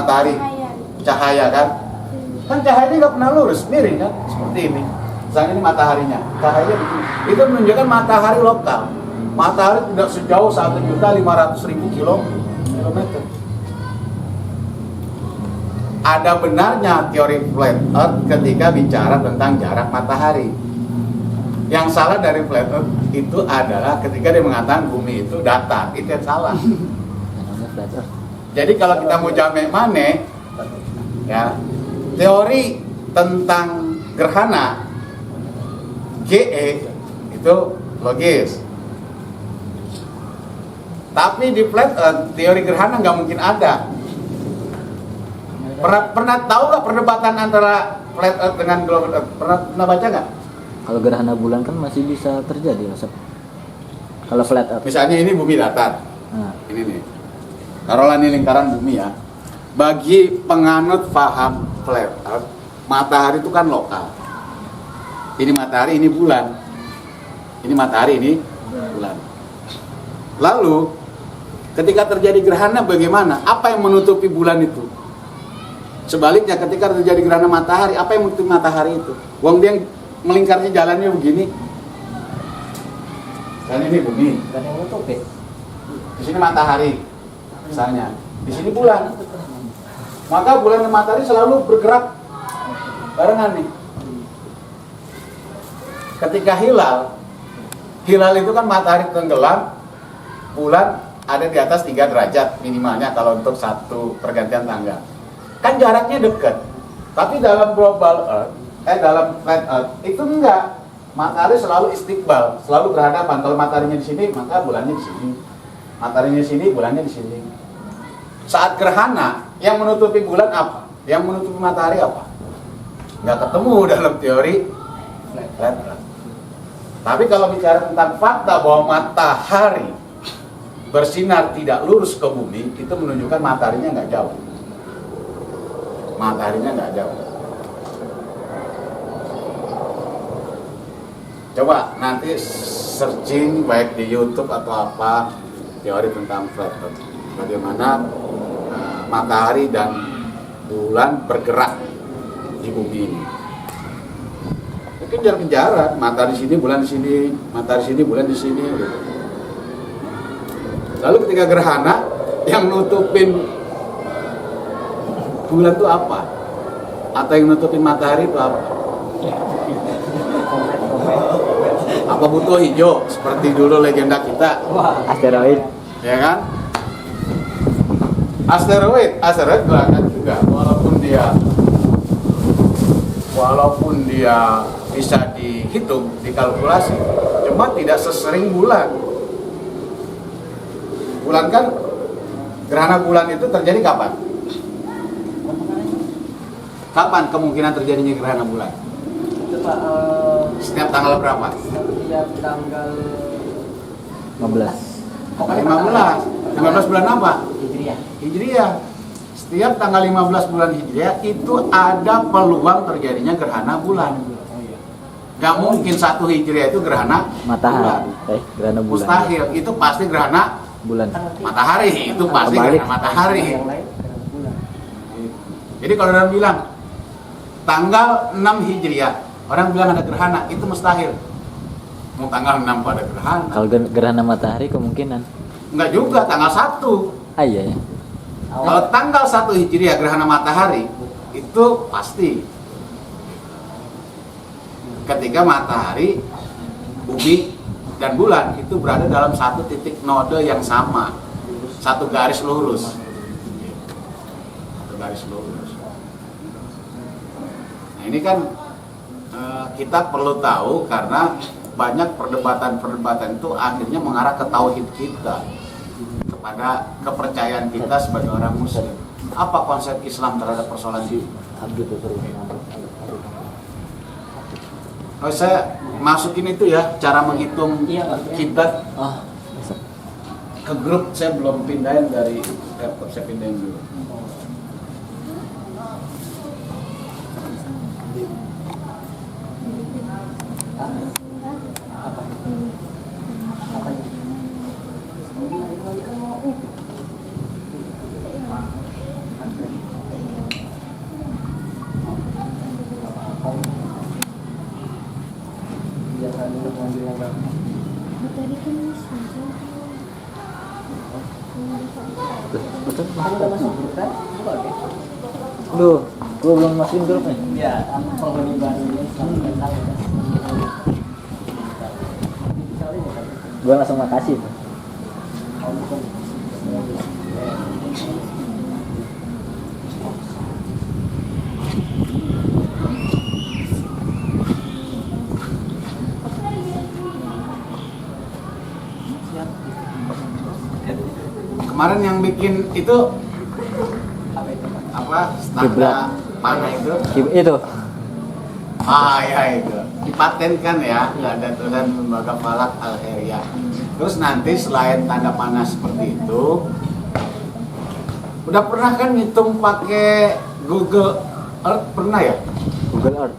matahari, cahaya kan? Kan cahaya ini nggak pernah lurus, miring kan? Seperti ini. Misalnya ini mataharinya, cahayanya begini. Itu menunjukkan matahari lokal. Matahari tidak sejauh 1.500.000 kilometer. Ada benarnya teori flat earth ketika bicara tentang jarak matahari. Yang salah dari flat earth itu adalah ketika dia mengatakan bumi itu datar, itu yang salah. Jadi kalau kita mau jamek mane, ya teori tentang gerhana GE itu logis. Tapi di flat earth teori gerhana nggak mungkin ada. Pernah tahu nggak perdebatan antara flat earth dengan global earth? Pernah baca nggak? Kalau gerhana bulan kan masih bisa terjadi, Mas. Kalau flat earth. Misalnya ini bumi datar. Ini nih. Taruhlah ini lingkaran bumi ya. Bagi penganut paham flat earth, matahari itu kan lokal. Ini matahari, ini bulan. Ini matahari, ini bulan. Lalu ketika terjadi gerhana bagaimana? Apa yang menutupi bulan itu? Sebaliknya ketika terjadi gerhana matahari, apa yang menutupi matahari itu? Wong dia melingkarnya jalannya begini. Dan ini bumi. Kan yang menutupi. Di sini matahari, misalnya. Di sini bulan. Maka bulan dan matahari selalu bergerak barengan nih. Ketika hilal itu kan matahari tenggelam, bulan ada di atas 3 derajat minimalnya kalau untuk satu pergantian tanggal. Kan jaraknya dekat. Tapi dalam global earth, dalam flat earth itu enggak. Matahari selalu istiqbal, selalu berhadapan. Kalau mataharinya di sini, maka bulannya di sini. Mataharinya di sini, bulannya di sini. Saat gerhana, yang menutupi bulan apa? Yang menutupi matahari apa? Nggak ketemu dalam teori flat earth. Tapi kalau bicara tentang fakta bahwa matahari bersinar tidak lurus ke bumi, itu menunjukkan mataharinya nggak jauh. Mataharinya nggak jauh. Coba nanti searching baik di YouTube atau apa teori tentang flat earth. Bagaimana matahari dan bulan bergerak di bumi ini. Kejar-kejaran, matahari di sini, bulan di sini, matahari di sini, bulan di sini. Gitu. Lalu ketika gerhana, yang nutupin bulan itu apa? Atau yang nutupin matahari itu apa? Apa butuh hijau seperti dulu legenda kita? Asteroid. Ya kan? Asteroid berangkat juga walaupun dia bisa dihitung, dikalkulasi, cuma tidak sesering bulan. Bulan kan, gerhana bulan itu terjadi kapan? Kapan kemungkinan terjadinya gerhana bulan? Setiap tanggal berapa? Setiap tanggal 15. 15 bulan apa? Hijriah. Setiap tanggal 15 bulan Hijriah itu ada peluang terjadinya gerhana bulan. Gak mungkin satu Hijriah itu gerhana Matahari. Gerhana bulan. Mustahil, itu pasti gerhana bulan. matahari, itu pasti Kebalik. gerhana matahari. Jadi kalau orang bilang tanggal 6 Hijriah, orang bilang ada gerhana, itu mustahil. Mau tanggal 6 pada gerhana. Kalau gerhana matahari kemungkinan. Enggak juga, tanggal 1. Iya ya. Kalau tanggal 1 Hijriah gerhana matahari, itu pasti. Ketika matahari, bumi, dan bulan itu berada dalam satu titik node yang sama. Satu garis lurus. Satu garis lurus. Nah ini kan kita perlu tahu karena banyak perdebatan-perdebatan itu akhirnya mengarah ke tauhid kita, kepada kepercayaan kita sebagai orang muslim. Apa konsep Islam terhadap persoalan ini? Oh, saya masukin itu ya, cara menghitung kiblat ke grup. Saya belum pindahin dari laptop, saya pindahin dulu. Duh, gua belum masukin grupnya. Ya, penghuni baru ini selalu datang. Gua langsung makasih tuh. Kemarin yang bikin itu apa? Tanda panah itu? Itu. Ah ya itu dipatenkan ya, ada tulisan Lembaga Falak Al-Heria. Terus nanti selain tanda panah seperti itu, udah pernah kan ngitung pakai Google Earth, pernah ya? Google Earth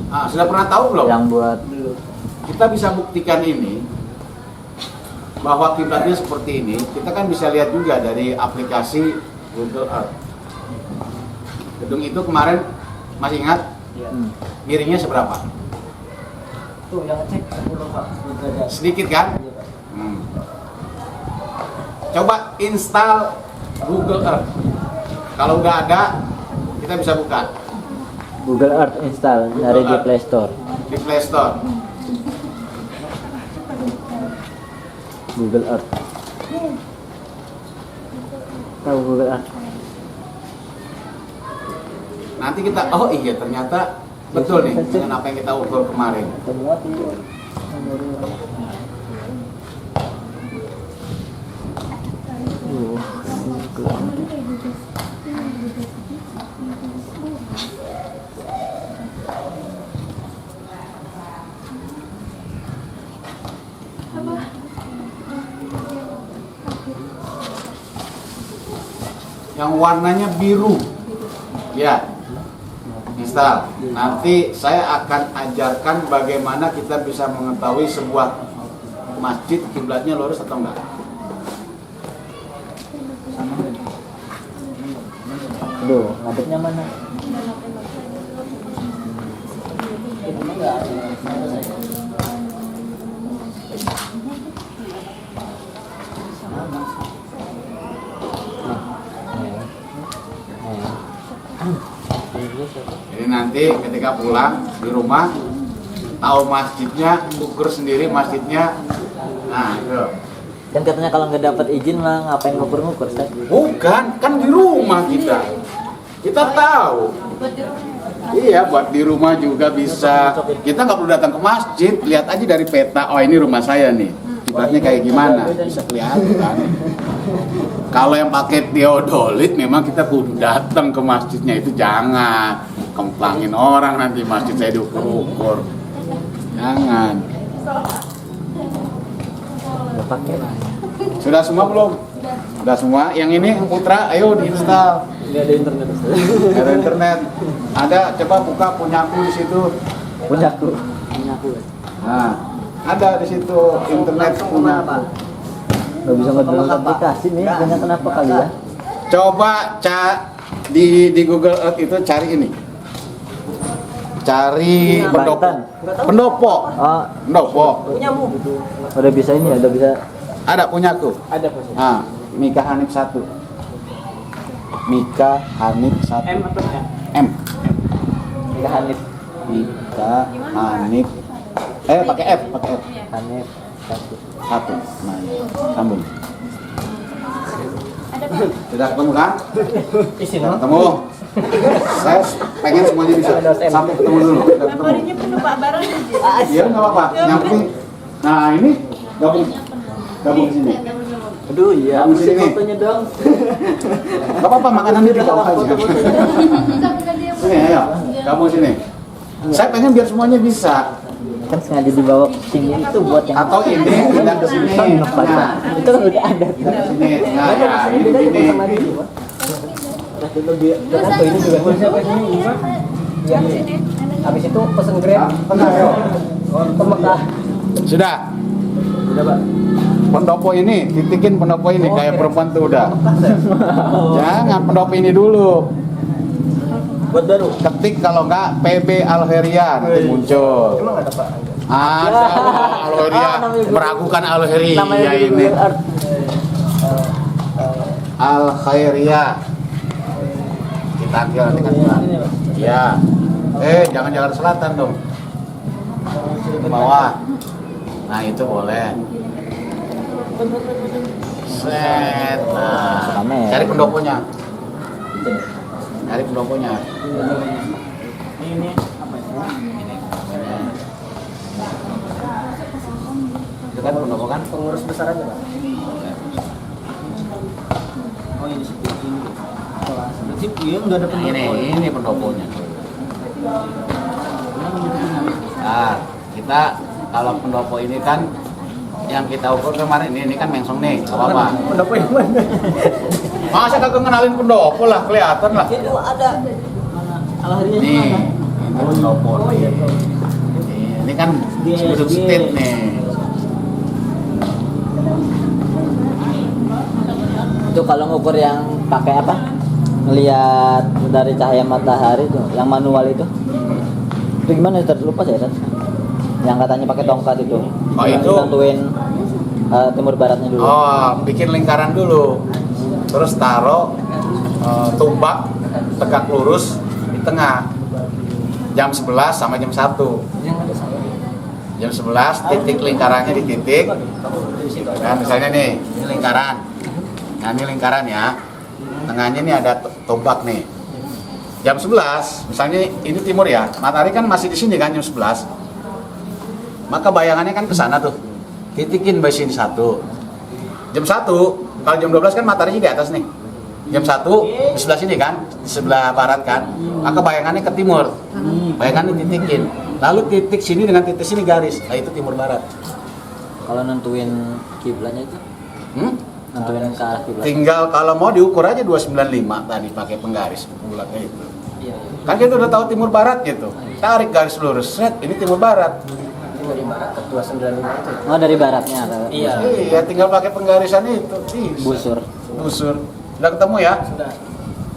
Ah, sudah pernah tahu belum? yang buat Kita bisa buktikan ini bahwa kiblatnya seperti ini. Kita kan bisa lihat juga dari aplikasi Google Earth. Gedung itu kemarin masih ingat miringnya seberapa? Tuh yang ngecek 10 Pak, 10 derajat. Sedikit kan? Iya, Pak. Coba install Google Earth. Kalau udah ada, kita bisa buka Google Earth install dari di Earth. Play Store. di Play Store. Google Earth. Tahu Google Earth? Nanti kita, oh iya ternyata betul nih dengan apa yang kita ukur kemarin. Semua tuh. Yang warnanya biru, ya, install. Nanti saya akan ajarkan bagaimana kita bisa mengetahui sebuah masjid kiblatnya lurus atau enggak. Aduh, ngadepnya mana? Itu mah enggak ada yang sama saya. Jadi nanti ketika pulang di rumah tahu masjidnya, ukur sendiri masjidnya. Nah itu. Kan katanya kalau nggak dapat izin lah ngapain ngukur-ngukur, Ustaz? Bukan, kan di rumah kita. Kita tahu. Iya, buat di rumah juga bisa. Kita nggak perlu datang ke masjid, lihat aja dari peta. Oh ini rumah saya nih. Kiblatnya kayak gimana? Bisa kelihatan. Kalau yang pakai teodolit, memang kita kudu datang ke masjidnya, itu jangan kemplangin orang nanti masjid saya diukur-ukur. Jangan. Nggak pakai lah. Sudah semua belum? Sudah semua. Yang ini yang Putra, ayo diinstal. Ini ada internet, Ustaz. Ada internet. Ada, coba buka punyaku di situ. Punyaku. Nah, ada di situ internet punyaku. Nggak bisa ngedownload aplikasi nih, punya kenapa kali ya? Coba di Google Earth itu cari ini. Cari pendopo. Banten. Pendopo. Oh, Pendopo. Punyamu. udah bisa ini, udah bisa. Ada punyaku. Ada Pak. Nah, Mika Hanif 1. Mika Hanif 1. M atau M? M. Mika Hanif. Mika Hanif. Pakai F, pakai F. Hanif 1. Nah, ya. Sambung. Sudah ketemu kan? Isi Sudah ketemu. Saya pengen semuanya bisa. Sampai ketemu dulu. Sudah ketemu. Memorinya penuh Pak, baru aja. Iya, nggak apa-apa. Yang penting. Nah, ini gabung di sini. Aduh iya, Kamu sini. fotonya dong. Gak apa-apa, makanannya di bawah aja. Sini, ayo. Kamu sini. Saya pengen biar semuanya bisa. Kan sengaja dibawa ke sini itu buat yang Atau ini pindah ke sini. Nah, itu kan udah ada. pindah ke sini. Nah, ya, ini. ini juga siapa ini? Ya. Habis itu pesen Grab Tengah, ayo. ke Mekah. Sudah. Udah, Pak. Pendopo ini, titikin pendopo ini kayak perempuan tuh udah. Jangan pendopo ini dulu. Buat baru. Ketik kalau nggak PB Alheria nanti muncul. Emang ada Pak? Ada Alheria, namanya Google. meragukan Alheria Namanya ini. Google Earth. Alheria. Kita ambil nanti kan. Iya. Jangan Jakarta Selatan dong. Ke bawah. Nah itu boleh. Set. Nah, Kamera. cari pendoponya. Cari pendoponya. Ini apa itu? Ini. Itu kan pendopo kan? Pengurus besar aja Pak. Oh ini seperti ini. Berarti iya udah ada Ini pendoponya. Nah, kita kalau pendopo ini kan yang kita ukur kemarin ini kan mengsong nih, nggak apa-apa. Pendopo yang mana? Masa kagak kenalin pendopo lah, kelihatan lah. Itu ada. Alhamdulillah. Nih, ini pendopo. Oh iya. Ini kan sudut state nih. Itu kalau ngukur yang pakai apa? Ngelihat dari cahaya matahari tuh, yang manual itu. Itu gimana? Lupa saya. Yang katanya pakai tongkat itu. Oh, itu? Tentuin timur baratnya dulu. Oh, bikin lingkaran dulu. Terus taruh tumbak tegak lurus di tengah. Jam 11 sama jam 1. Jam 11 titik lingkarannya di titik. Nah, misalnya nih, ini lingkaran. Nah, ini lingkaran ya. Tengahnya nih ada tombak nih. Jam 11, misalnya ini timur ya. Matahari kan masih di sini kan jam 11. Maka bayangannya kan ke sana tuh. Titikin di sini 1. Jam 1, kalau jam 12 kan matahari di atas nih. Jam 1 di sebelah sini kan, di sebelah barat kan. Maka bayangannya ke timur. Bayangannya titikin. Lalu titik sini dengan titik sini garis. Nah, itu timur barat. Kalau nentuin kiblatnya itu, nentuin ke arah kiblat. Tinggal kalau mau diukur aja 295 tadi pakai penggaris bulatnya itu. Iya. Kan kita udah tahu timur barat gitu. Tarik garis lurus, set, ini timur barat. Dari barat ke 295 itu. Oh, dari baratnya. Iya. Iya, tinggal pakai penggarisan itu. Bisa. Busur. Busur. Udah ketemu ya? Sudah.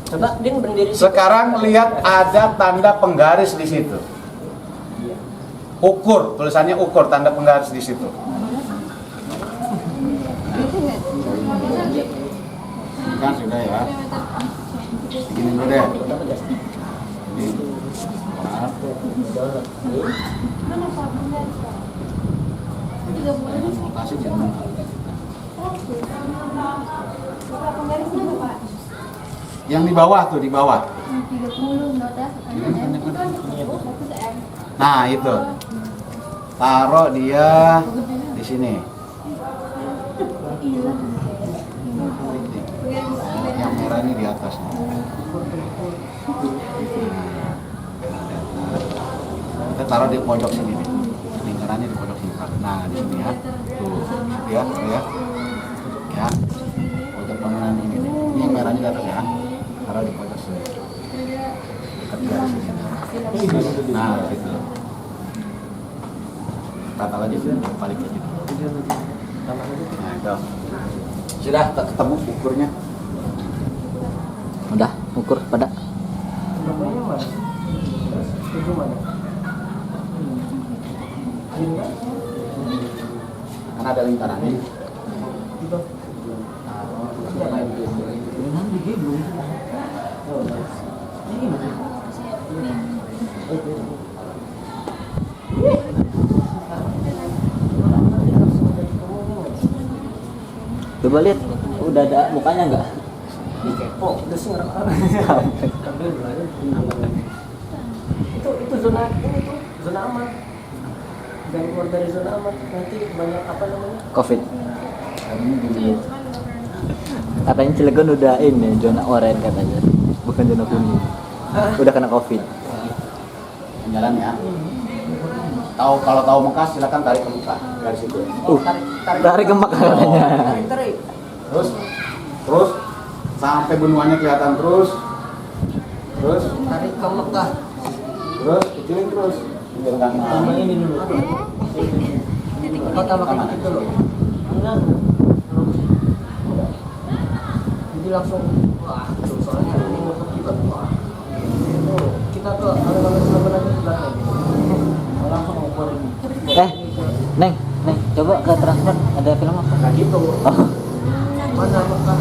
Coba Din berdiri. Sekarang lihat ada tanda penggaris di situ. Ukur, tulisannya ukur, tanda penggaris di situ. Ini kan sudah ya. Begini dulu deh. Ini. Maaf. Mau kasih jangan. Yang di bawah tuh, di bawah. Nah, itu. Taruh dia di sini. Yang merah ini di atas. Kita taruh di pojok sini nih. Lingkarannya di pojok sini. Nah, di sini ya. Tuh, ya, ya. Ya. Pojok bangunan ini nih. Ini yang merahnya di atas ya. Taruh di pojok sini. Dekat garis sini. Nah, gitu. Rata aja sih, balik aja. Nah, itu. Sudah ketemu ukurnya. Udah, ukur pada. Berapanya mana? Itu mana? Karena ada lingkarannya. Itu. Coba lihat, udah ada mukanya nggak? Kepo, udah sih orang-orang. Itu zona ini tuh, zona aman. Jangan keluar dari zona aman, nanti banyak apa namanya? Covid. Katanya Cilegon udah ini zona oranye katanya, bukan zona kuning. Udah kena Covid. Jalan ya. Tahu kalau tahu Mekah silakan tarik ke Mekah dari situ. Tarik ke Mekah katanya. Tarik. Terus sampai benuanya kelihatan terus. Tarik ke Mekah. Terus kecilin terus. Biar nggak Tambah kena. ini dulu. Oh, tambah kayak gitu dulu. Enggak. Jadi langsung, wah, soalnya ini mau juga. Wah. kita ke alun-alun Surabaya di belakang. Langsung ngukur ini. Neng, coba ke Transmart ada film apa? Nah gitu. Oh, Mana makan?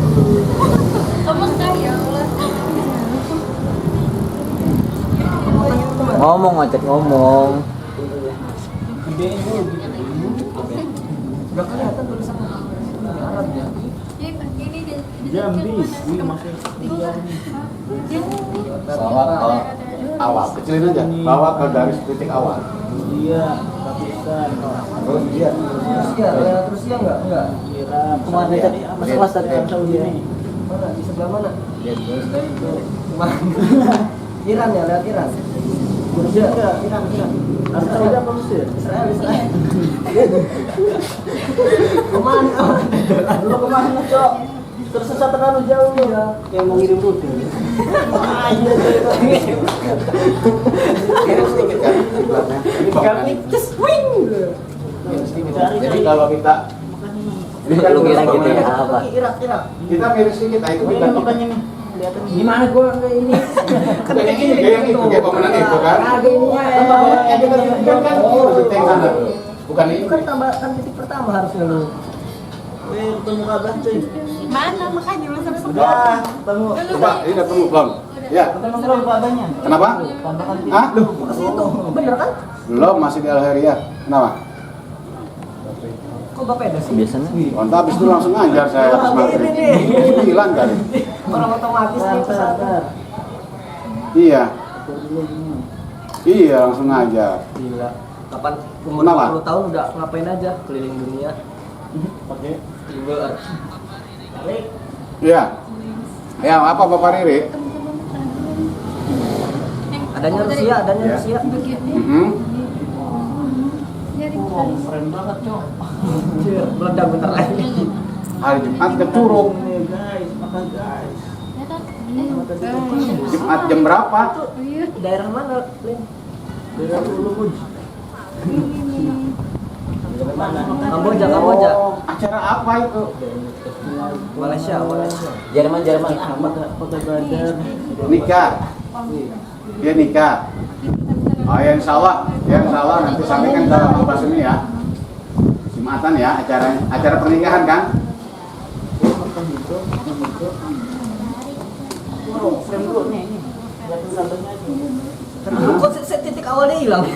Kamu kaya Allah. ngomong ngajak ngomong. Gedein dulu gitu. Udah kelihatan tulisan Arab ya. Ini dia. Jambis, ini maksudnya Bawa ke awal, kecilin aja. Bawa ke garis titik awal. Iya, ratusan. Terus dia. Terus ya enggak? Kemana tadi? Apa kelas tadi? Mana? Di sebelah mana? Lihat terus. Mana? Iran ya, lihat Iran. Rusia, Iran. Saudi apa Mesir? Israel. Kemana? Lu kemana, Cok? Tersesat terlalu jauh lu. Kayak mau ngirim rute. Kirim sedikit kan. Ini bangunan ini. Swing. Jadi kalau kita Lu kira gitu ya apa? Irak. kita miris sedikit, nah itu kita makanya nih. Gimana gua enggak ini? kan ini kayak itu kayak bangunan itu kan. Ada ininya ya. Kan titik yang sana tuh. Bukan ini. Itu kan tambahkan titik pertama harusnya lu. Ketemu kabar cuy. Mana makanya lu sampai Udah, ketemu. Coba, ini udah ketemu belum? Ya. Ketemu belum kabarnya? Kenapa? Tambahkan titik. Hah? Loh, ke situ. Bener kan? Belum, masih di Al-Hariyah. Kenapa? Kok gak pede sih? Biasanya. Kontak habis itu langsung ngajar saya habis maghrib. Bilang kan? Orang otomatis nih pesawat. Iya. Iya, langsung ngajar. Gila. Kapan umur Kenapa? 20 tahun udah ngapain aja keliling dunia? Pakai Uber. Balik. Iya. Ya, apa Bapak Riri? Adanya Rusia, adanya Ya. Rusia. Mhm. Keren banget, Cok. Meledak bentar lagi. Hari Jumat ke Curug. Guys, makan guys. Jumat jam berapa? Daerah mana, Lin? Daerah Ulumud. Kamboja. Oh, acara apa itu? Malaysia. Jerman. Kota Badar. Nikah. Dia nikah. Oh, ya insya Allah nanti sampaikan ke Bapak Suni ya. Jumatan ya, acara pernikahan kan? Kok titik awalnya hilang? Ya,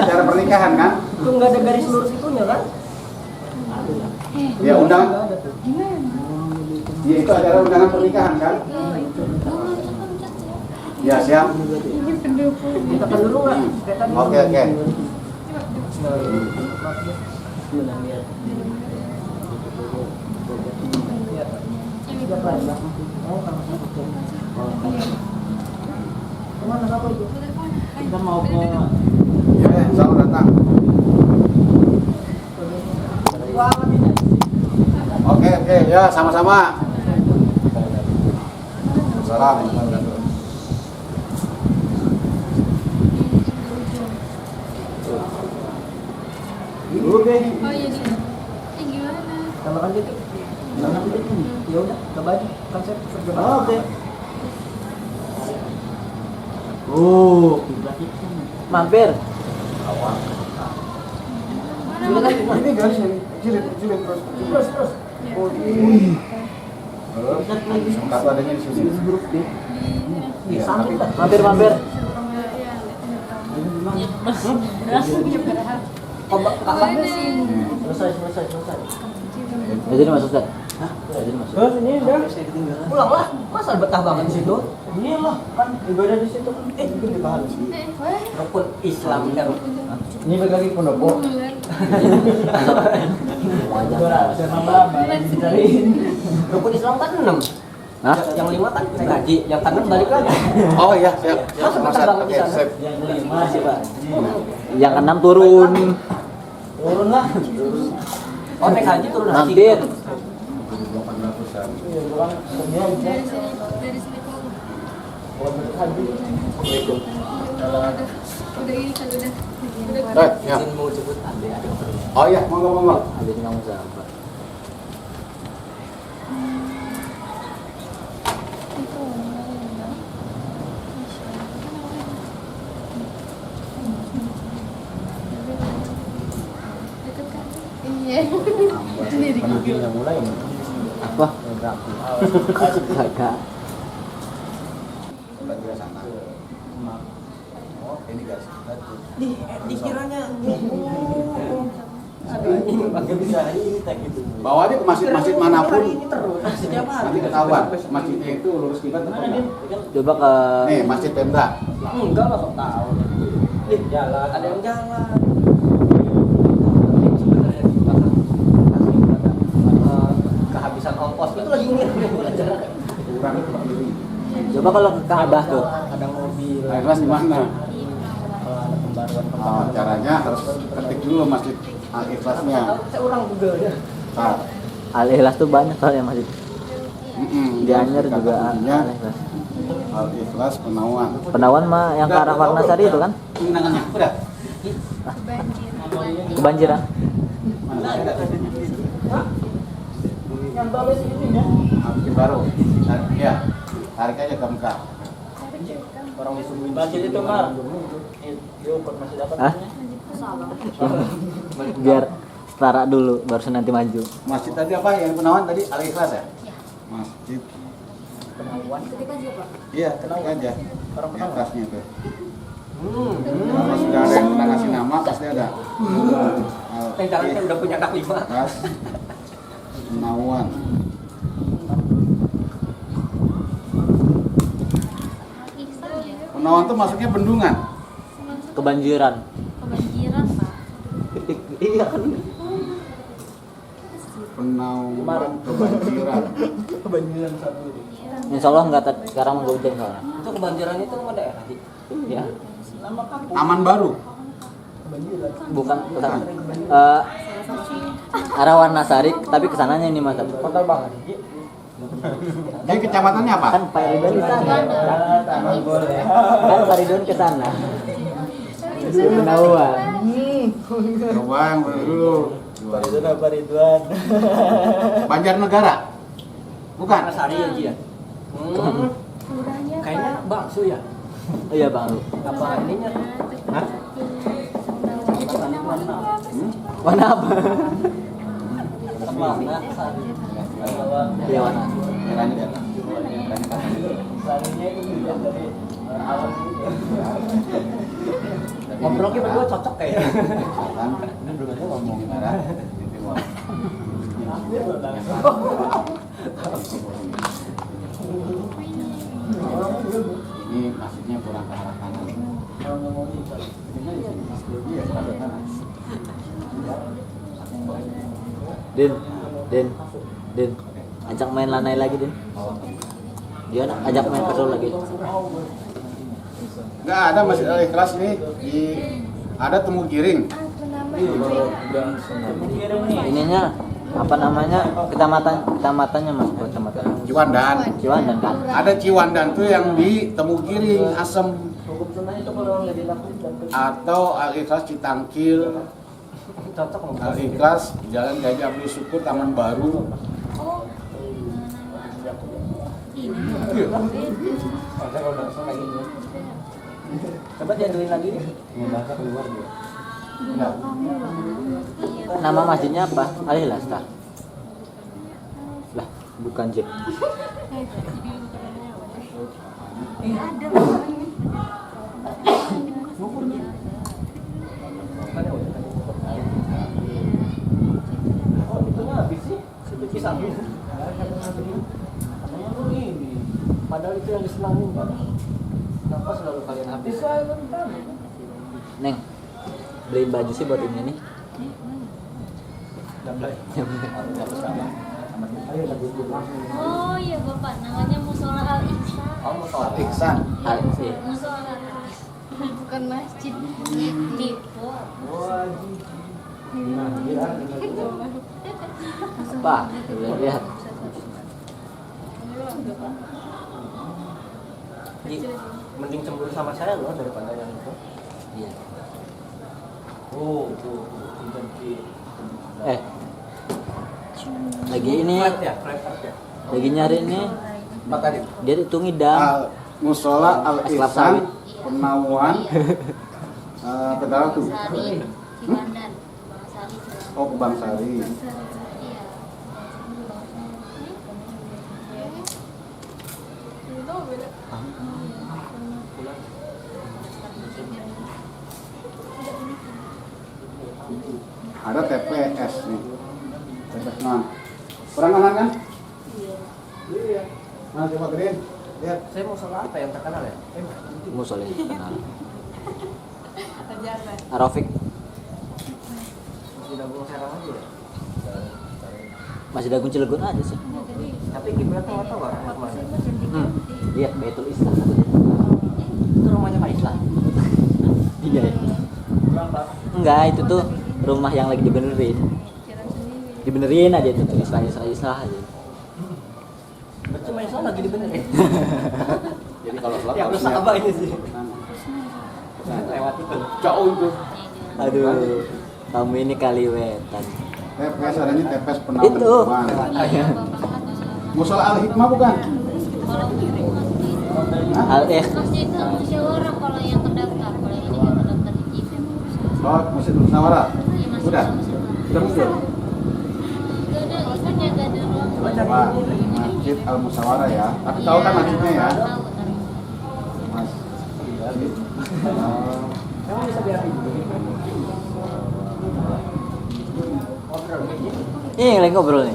acara pernikahan kan? Itu nggak ada garis lurus itunya kan? Ya undang. Nggak ada tuh. Ya itu acara undangan pernikahan kan? Ya siap. Mintakan dulu nggak? Kayak tadi. Oke. Kemana kamu itu? Kita mau ke Ya, insya Allah datang. Oke, ya sama-sama. Assalamualaikum. Oke. Oh iya dia. Gimana? Tambahkan titik. Tambahkan titik. Ya udah, coba aja konsep kerja. Oke. mampir. Ini garis ini, jilid terus. Terus. Singkat adanya di sini. Iya, tapi Mampir. Kakaknya sih. Selesai. Ya jadi masuk Ustaz. Jadi masuk. Terus ini udah. Pulang lah. Masa betah banget di situ? Iya lah, kan ibadah di situ kan. Mungkin dibahas. Rukun Islam kan. Ini balik lagi pendopo. Rukun Islam kan 6. Hah? Yang 5 kan gaji, yang ke 6 balik lagi. Oh iya, siap. Masa betah banget di sana? Sip. Yang 5 sih, Pak. Yang keenam turun. Turun lah. Oh, naik haji turun haji. Mampir. 800-an. Dari sini udah ini kan udah Ya. mau jemput Ade. Oh iya, monggo. Ade kamu sahabat. Pendidikannya mulai ya. Apa? Kagak. Sebelah kiri sana. Oh, ini guys. Dikiranya aduh ini pakai bisa ini tag gitu. Bawa aja ke masjid-masjid manapun. Ini terus setiap hari. Nanti ketahuan masjidnya itu lurus kiblat atau enggak. Coba ke Nih, Masjid Pemda. Enggak lah kok tahu. Jalan, ada yang jalan. Sebenarnya di belakang kehabisan ongkos itu lagi jalan. Kurang itu Pak Diri. coba kalau ke Ka'bah tuh. Ada mobil. Nah, kelas di mana? Kalau ada pembaruan Oh, caranya harus ketik dulu Masjid Al-Ikhlasnya. Saya orang Google ya. Nah, Al-Ikhlas tuh banyak soalnya masih. Di Anyer juga Al-Ikhlasnya Al-Ikhlas. Al-Ikhlas Penawan. Penawan mah yang ke arah Warnasari itu kan? Pinangannya udah. Banjir. Kebanjiran. Mana ada tadinya? Yang bagus ini ya. Masjid baru. Ya, tarik aja ke muka. Orang disuguhin masjid itu Mar. Yo masih dapat. Hah? Biar setara dulu baru nanti maju. Masjid tadi apa yang Penawan tadi? Al-Ikhlas ya? Masjid. Penawan. Iya, ketik aja. Orang Yang Penawan. atasnya tuh. Kalau sudah ada yang pernah kasih nama pasti ada. Yang jalannya udah punya anak 5. Al-Ikhlas Penawan. Ihsan ya. Penawan tuh masuknya bendungan. Kebanjiran. Kebanjiran, Pak. Iya kan. Penawan kebanjiran. Kebanjiran satu. Insya Allah nggak sekarang nggak hujan soalnya. Itu kebanjiran itu nama daerah sih. Ya. Nama kampung. Aman Baru. Kebanjiran. Bukan kesana. Arah Warnasari tapi kesananya ini mas. Kota banget. Jadi kecamatannya apa? Kan Pak Ridwan di sana. Jangan boleh. Kan Pak Ridwan ke sana. Penawan. Coba yang dulu. Ridwan apa Ridwan? Banjarnegara. Bukan. Sari ya Ji ya. Kelurahannya apa? Kayaknya bakso ya. Oh iya bang. Apa ininya? Hah? Warna apa? Mana? Sari. Iya warna. Merahnya di atas. Sarinya itu dilihat dari alam juga. Ngobrolnya berdua cocok kayaknya. Selatan. Ini dulunya ngomong merah. Di timur. Ini masjidnya kurang ke arah kanan. Iya, kurang ke kanan. Din, ajak main lanai lagi Din. Dia ajak main petrol lagi. Enggak ada Masjid Al-Ikhlas ini di ada Temu Giring. Ininya apa namanya kecamatannya mas buat kecamatan Ciwandan. Ciwandan kan? Ada Ciwandan tuh yang di Temu Giring, Asem atau Al-Ikhlas Citangkil, Cocok ngobrol. Al-Ikhlas Jalan Gajah Abdul Syukur Taman Baru. Coba diaduin lagi nih. Bahasa keluar dia. Enggak. Nama masjidnya apa? Al-Ikhlas tah? Lah, bukan Jep. Oh, itunya habis sih. Itu kisah. Katanya lu ini. Padahal itu yang disenangin kan. Kenapa selalu kalian habis? Neng, beliin baju sih buat ini nih. Oh iya Bapak, namanya Musola Al-Ihsan. Oh, mau sholat. Al-Ihsan. Hal sih. Musola Al-Ihsan. Bukan masjid. Tipe. Apa? Lihat. Ji, mending cemburu sama saya loh daripada yang itu. Iya. Tuh. Lagi ini Flat ya, flat ya. lagi nyari ini Apa tadi? dia itu ngidam. Musola Al-Ihsan sawit. Penawan Pedalaku. Sari. Ciwandan. Sari. Oh, Kebangsari. Iya. Ada TPS nih. TPS mana? Kurang kanan kan? Iya. Nah, coba Green. Lihat. Saya mau salah apa yang terkenal ya? Musola yang kenal. Arofik Sudah mau serang aja ya? masih dagun Cilegon aja sih. Tapi kiblatnya nggak tahu arahnya kemana. Lihat Baitul Islam. Itu rumahnya Pak Islam. Iya. Enggak, itu tuh rumah yang lagi dibenerin. Dibenerin aja itu Islah aja. Cuma Islam lagi dibenerin. Jadi kalau sholat Yang harus rusak lihat apa ini sih? sana. Lewat itu. Jauh itu. Aduh, kamu ini kaliwetan. TPS adanya TPS Itu. Penampung. Iya, Musola Al Hikmah bukan? kalau masjid Al masjid itu musyawarah kalau yang terdaftar, kalau yang ini nggak terdaftar di JIM. Oh, Masjid Musyawarah. Iya, masih Udah. sama. Sudah muncul. Gak ada itunya, gak ada ruang. Coba Masjid Al Musyawarah ya. Tapi tahu kan masjidnya ya? Tahu, tahu. Masjid. Emang bisa biar Ini lagi ngobrol nih.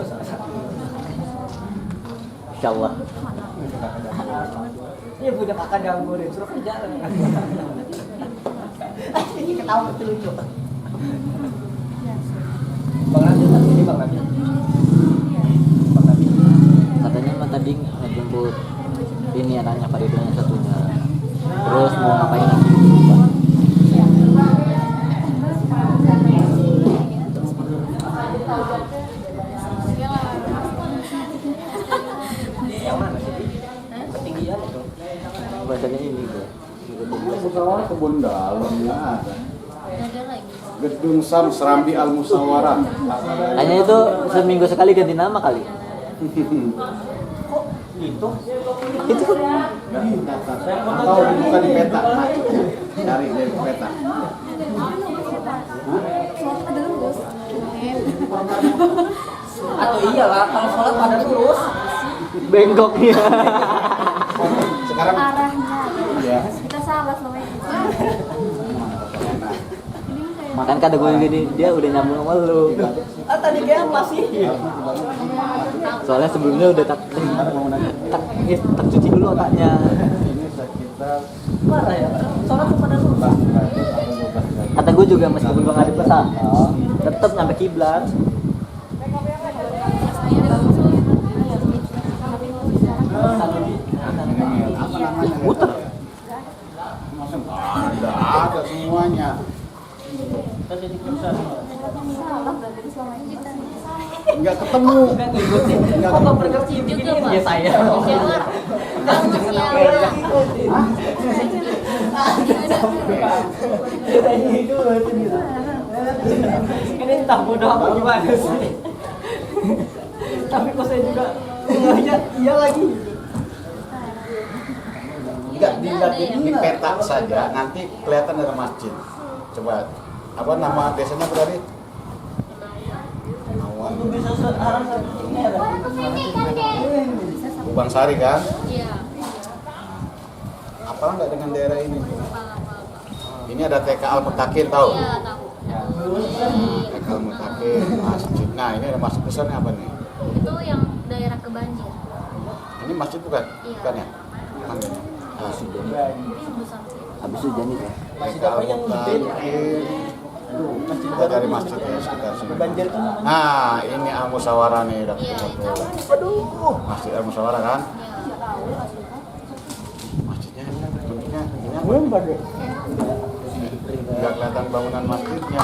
Insyaallah. Ini punya kakak gangguin, suruh kerja. Ini ketawa betul lucu. Bang Radit tadi ini Bang Radit. Bang Radit. Katanya mah tadi ngejemput ini anaknya Pak Ridwan yang satunya. Terus mau ngapain lagi? Yang mana sih? Ketinggian itu. Bahasanya ini gua. Musyawarah kebun dalam ya ada. Gak ada lagi. Gedung Sam Serambi Al Musyawarah. Hanya itu seminggu sekali ganti nama kali. Itu. Itu Atau dibuka di peta macetnya. Cari dari peta. Atau iyalah kalau sholat pada lurus. bengkoknya. Sekarang Arahnya. ya. Kita salah sama itu. Makan kata gue gini, dia udah nyambung sama lu. Ah tadi kayak apa sih? Soalnya sebelumnya udah tak cuci dulu otaknya. Ini sekitar Parah ya. Sholat tuh pada lurus. Kata gue juga meskipun gue nggak di pesan, tetap nyampe kiblat. Muter. ada semuanya. Enggak ketemu. Enggak ngikutin. Kok nggak berkerja bikin Juga, Pak. ya saya. Musyawarah. Enggak musyawarah. Kita ini dulu gitu. Ini entah bodoh apa gimana sih. Tapi kok saya juga ngeliat iya lagi. Enggak dilihat di peta saja, nanti kelihatan ada masjid. Coba apa nama desanya berarti? Awan. Bisa searah ini ada. Bubang Sari kan? Iya. Apalah nggak dengan daerah ini? Apa-apa. Ini ada TK Al Mutakin tahu? Iya, tahu. TK Al Mutakin, masjid. Nah ini ada masjid besarnya apa nih? Itu yang daerah kebanjir. Ini masjid bukan? Iya. Bukan ya? Mana ini? Ah, sudah. Itu yang besar sih. Habis hujan itu. Masih TK Al apa yang gede? Mutakin. Kita dari masjid ya sekitar sini. Banjir tuh namanya. Nah ini Al Musyawarah nih udah Iya, ketemu itu. tuh. Aduh. Masjid Al Musyawarah kan? Iya. Masjidnya bentuknya ini apa? Belum pada. Nggak kelihatan bangunan masjidnya.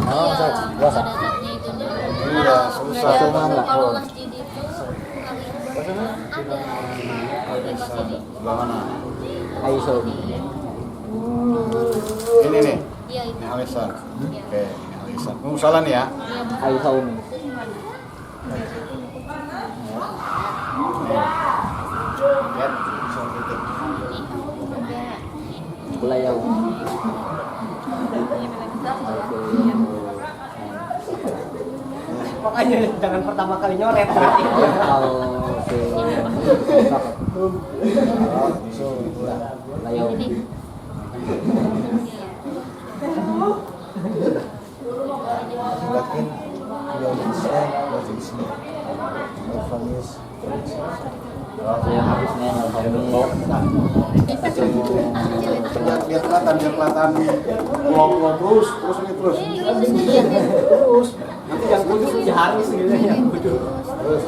Oh, Iya, Zat. ada zatnya itu juga. Iya, susah. Beda kalau masjid itu ada. Di masjid itu. Sebelah mana? Ayo Sob. Ini nih. Iya, itu. Ini alisan. Iya. Oke, ini alisan. Salah nih ya. Iya, Bu. Ayo Saum. Nih. Lihat, langsung titik. Bulayau. Makanya jangan pertama kali nyoret. Oke. Ayo. Lakin Indonesia posisi Alfamis Yang habisnya Biar kelihatan pulau terus ini terus. Terus. Nanti yang kudus sehari segini yang kudus. Terus.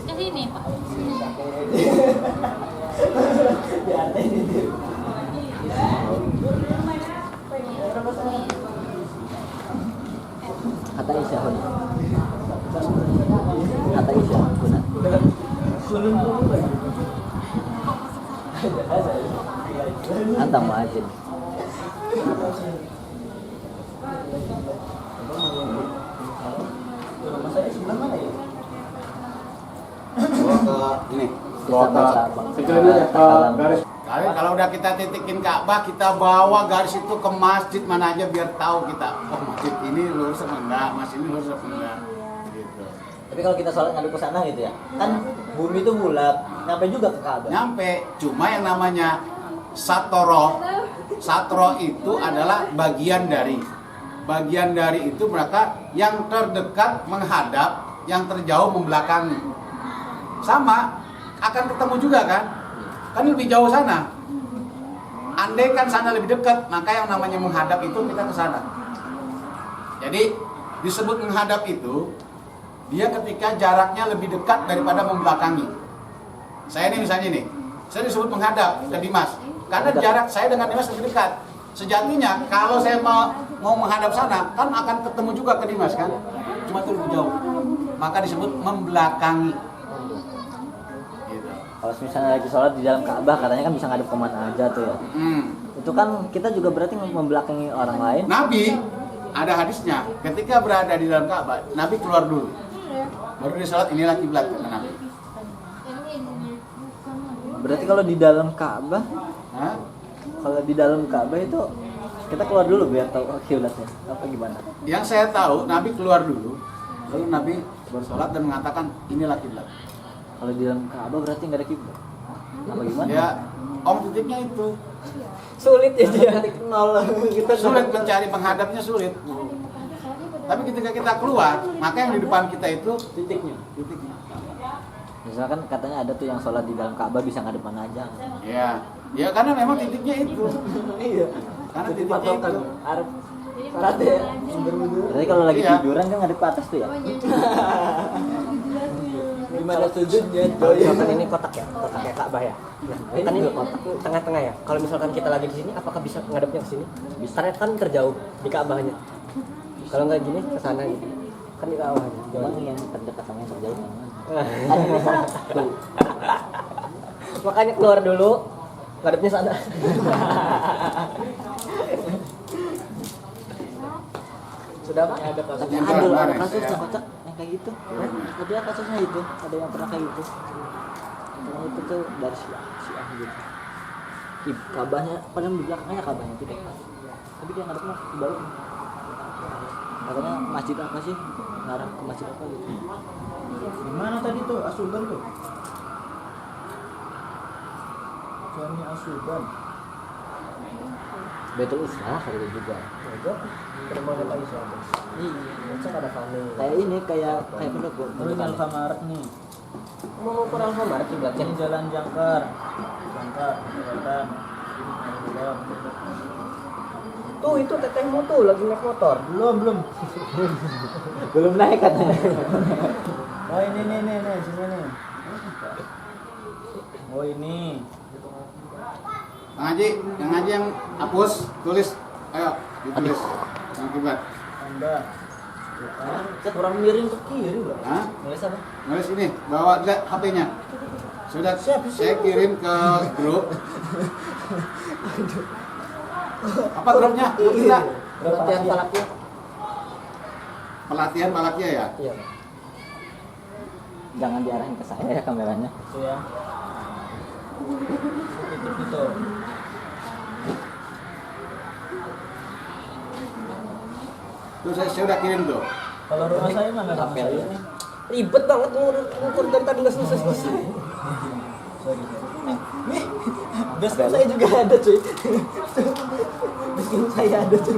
Ke sini, Pak. Kata Isya Huna. Kata Isya Huna. Anta muazin. Ini. Kalau udah kita titikin Ka'bah, kita bawa garis itu ke masjid mana aja biar tahu kita. Oh, masjid ini lurus apa enggak, masjid ini lurus apa enggak. Gitu. Tapi kalau kita sholat ngadep ke sana gitu ya, kan bumi itu bulat, nyampe juga ke Ka'bah. Nyampe, cuma yang namanya satro itu adalah bagian dari itu mereka yang terdekat menghadap, yang terjauh membelakangi. Sama, akan ketemu juga kan? Kan lebih jauh sana. Andai kan sana lebih dekat, maka yang namanya menghadap itu kita ke sana. Jadi disebut menghadap itu dia ketika jaraknya lebih dekat daripada membelakangi. Saya ini misalnya nih, saya disebut menghadap ke Dimas karena jarak saya dengan Dimas lebih dekat. Sejatinya kalau saya mau menghadap sana kan akan ketemu juga ke Dimas kan, cuma itu lebih jauh. Maka disebut membelakangi. Gitu. Kalau misalnya lagi sholat di dalam Ka'bah, katanya kan bisa ngadep kemana aja tuh ya. Itu kan kita juga berarti membelakangi orang lain. Nabi ada hadisnya, ketika berada di dalam Ka'bah, Nabi keluar dulu. Baru dia sholat, inilah kiblat kata Nabi. Berarti kalau di dalam Ka'bah, Hah? kalau di dalam Ka'bah itu kita keluar dulu biar tahu kiblatnya. Apa gimana? Yang saya tahu, Nabi keluar dulu, lalu Nabi bersolat dan mengatakan inilah kiblat. Kalau di dalam Ka'bah berarti nggak ada kiblat. Apa gimana? Ya, titiknya itu Sulit ya dia. Nol. Kita sulit mencari penghadapnya sulit. Tapi ketika kita keluar, maka yang di depan kita itu titiknya. titiknya. Misalkan katanya ada tuh yang sholat di dalam Ka'bah bisa ngadep mana aja. Ya karena memang titiknya itu. Iya. Karena titiknya itu. Arab salat ya. Berarti kalau lagi Iya. tiduran kan ngadep ke atas tuh ya. Gimana sujudnya? Kalau misalkan ini kotak ya, kotak kayak Ka'bah ya. Nah, Ini kan ini juga kotak. tengah-tengah ya. Kalau misalkan kita lagi di sini, apakah bisa ngadepnya ke sini? Bisa. Karena kan terjauh di Ka'bahnya. Kalau nggak gini ke sana gitu. Kan di Ka'bahnya. Cuman yang terdekat sama yang terjauh kan. Makanya keluar dulu, ngadepnya sana. Sudah Pak? Ada Tapi Yang ada kemarin, kasusnya ya. kocak yang kayak gitu. Ada kasusnya itu, ada yang pernah kayak gitu. Yang itu tuh dari Syiah gitu. Ka'bahnya, padahal di belakangnya Ka'bahnya itu dekat. Tapi dia ngadepnya ke bawah. Katanya masjid apa sih? Ngarah ke masjid apa gitu. Gimana tadi tuh Asuban tuh? Suami Asuban. Betul Islah ada juga. Rumahnya Pak Isa. Iya. Masa ada kami. Kayak ini kayak pendopo. Terus Alfamaret nih. Mau ke Alfamart kiblatnya. Ini Jalan Jangkar. Jangkar, Jembatan. Tuh itu tetehmu tuh lagi naik motor. Belum. Belum naik katanya. Oh ini nih, sini nih. Oh ini. Yang ngaji yang hapus, tulis, ayo ditulis. Yang kiblat. Anda. Kurang miring ke kiri loh. Hah? Nulis apa? Nulis ini, bawa lihat HP-nya. Sudah saya kirim ke grup. Apa grupnya? Grup kita. Latihan falaknya. Pelatihan Malakia ya? Iya. Jangan diarahin ke saya ya kameranya. Itu ya. Itu. Tuh saya udah kirim tuh. Kalau rumah saya mana sama Apel saya? ini. Ribet banget ngukur dari tadi nggak selesai. Sorry. Nih, basecamp saya juga ada cuy. Basecamp saya ada cuy.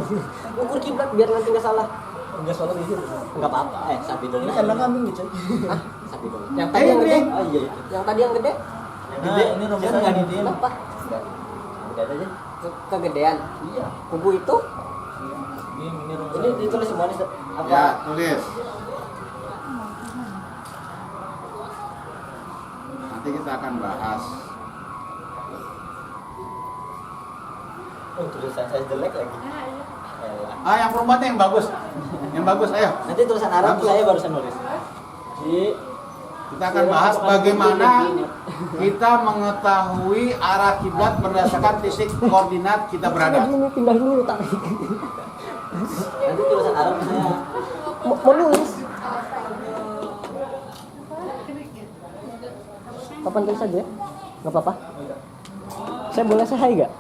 Ngukur kiblat biar nanti nggak salah. Enggak soalnya di situ. Nggak apa-apa. Sapi dong. Ini kandang kambing nih, coy. Hah? Sapi dong. Yang tadi yang gede. Oh iya. Yang tadi yang gede. Nah, ini rumah Dia saya nggak di di- Kenapa? Udah aja. Kegedean. Iya. Kubu itu. Ini rumah Ini saya. ditulis semua nih. Apa? Ya, tulis. Nanti kita akan bahas. Oh, tulisan saya jelek lagi. Elah. Yang formatnya yang bagus. Yang bagus, ayo. Nanti tulisan Arab saya barusan nulis. Kita akan bahas bagaimana kita mengetahui arah kiblat berdasarkan titik koordinat kita berada. Ini pindah dulu tak. Nanti tulisan Arab saya. Mau nulis. Papan tulis aja. Nggak apa-apa. Saya boleh say hi gak?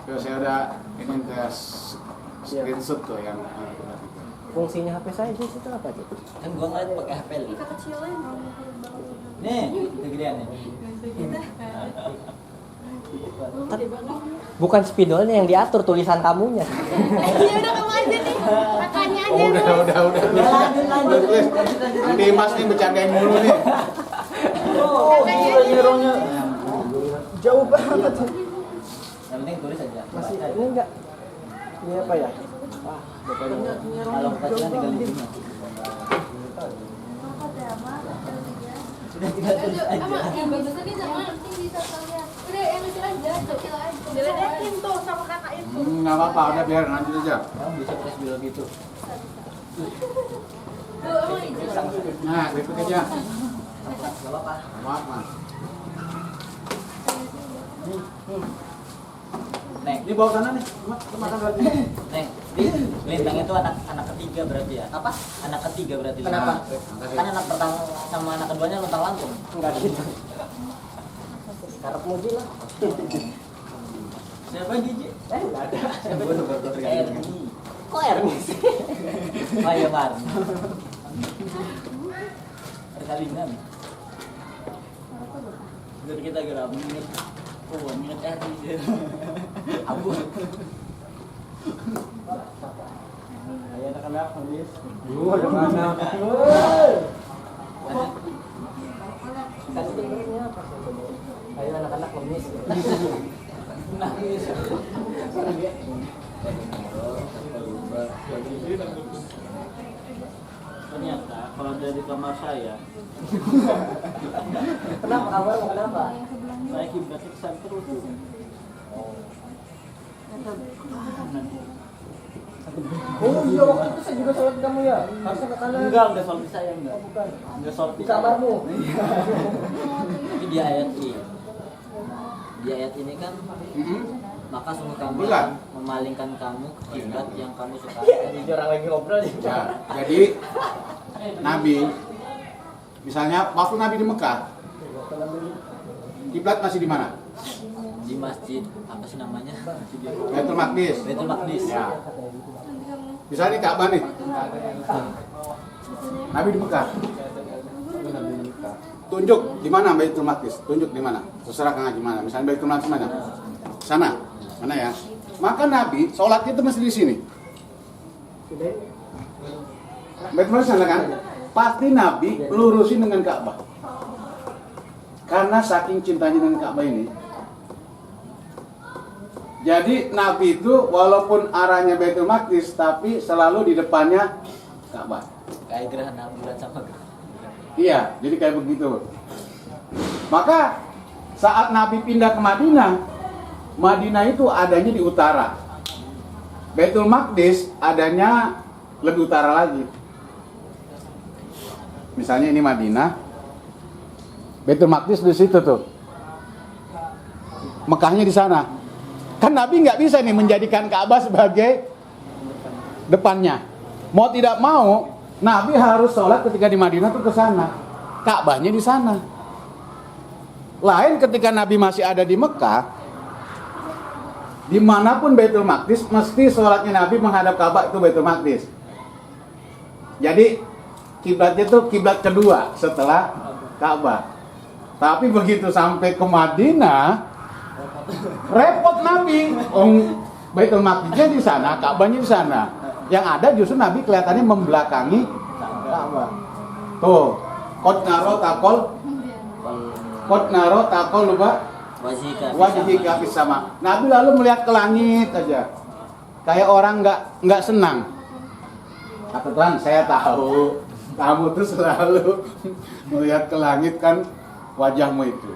Tuh, saya udah ini ke screenshot tuh yang Fungsinya HP saya di situ apa sih? Kan gua ngeliat pakai HP lu. Nih, kegedean nih. Bukan spidolnya yang diatur, tulisan kamunya. Ya udah kamu aja nih. Kakaknya aja. Oh, udah. Lanjut. Tulis. Yang Dimas nih bercandain mulu nih. Oh, gila nyerongnya. Jauh banget. Yang penting tulis aja. Masih ini enggak? Ini apa ya? Kalau kecilan tinggal di sini. Sudah tinggal tulis aja. Yang bagus lagi sama penting bisa kalian. Udah yang kecil aja, kecil aja. Diledekin tuh sama kakak itu. Nggak apa-apa, udah biar nanti aja. Kamu bisa tulis dulu gitu. Tuh, emang itu. Nah, itu aja. Gak apa-apa. Maaf, Mas. Neng, Ini bawa sana nih. Mas, kita makan lagi. Neng, Lintang itu anak ketiga berarti ya? Apa? Anak ketiga berarti. Kenapa? Kan anak pertama sama anak keduanya lontang lantung. Enggak gitu. Karep muji lah. Siapa Gigi? Enggak ada. Erni. Kok Erni sih? Oh iya Mar. Perkawinan. Biar kita gerak minit. Oh, minit Erni. Abu. Ayo anak-anak habis. Ada mana? Kasih dengernya apa? Ayo anak-anak ngemis. Nangis. Ternyata kalau dari kamar saya, Kenapa kabar mau kenapa? saya kiblatnya kesan terus tuh. Oh iya waktu itu saya juga sholat kamu ya. Harusnya ke kanan. Enggak soal saya enggak. Bukan. Enggak soal Di kamarmu. Tapi di ayat ini. Di ayat ini kan maka sungguh kami Bukan. memalingkan kamu ke kiblat yang kamu suka. Jadi orang lagi ngobrol ya. Ya, jadi Nabi, misalnya waktu Nabi di Mekah, kiblat masih di mana? Di masjid apa sih namanya? Baitul Maqdis. Baitul Maqdis. Ya. Misalnya di Ka'bah nih. Nabi di Mekah. Tunjuk di mana Baitul Maqdis? Tunjuk di mana? Terserah Kang Haji mana. Misalnya Baitul Maqdis mana? Sana. Mana ya? Maka Nabi sholatnya itu masih di sini. Baitul Maqdis sana kan? Pasti Nabi lurusin dengan Ka'bah. Karena saking cintanya dengan Ka'bah ini. Jadi Nabi itu walaupun arahnya Baitul Maqdis tapi selalu di depannya Ka'bah. Kayak gerhana bulan sama gerhana. Iya, jadi kayak begitu. Maka saat Nabi pindah ke Madinah, Madinah itu adanya di utara. Baitul Maqdis adanya lebih utara lagi. Misalnya ini Madinah, Baitul Maqdis di situ tuh. Mekahnya di sana. Kan Nabi nggak bisa nih menjadikan Ka'bah sebagai depannya. Mau tidak mau, Nabi harus sholat ketika di Madinah tuh ke sana. Ka'bahnya di sana. Lain ketika Nabi masih ada di Mekah, dimanapun Baitul Maqdis, mesti sholatnya Nabi menghadap Ka'bah, itu Baitul Maqdis. Jadi kiblatnya itu kiblat kedua setelah Ka'bah. Tapi begitu sampai ke Madinah, repot Nabi. Baitul Maqdisnya di sana, Ka'bahnya di sana. Yang ada justru Nabi kelihatannya membelakangi Ka'bah. Tuh, kot naro takol lupa wajhika fis sama. Nabi lalu melihat ke langit aja. Kayak orang nggak senang. Kata Tuhan, saya tahu kamu tuh selalu melihat ke langit kan wajahmu itu.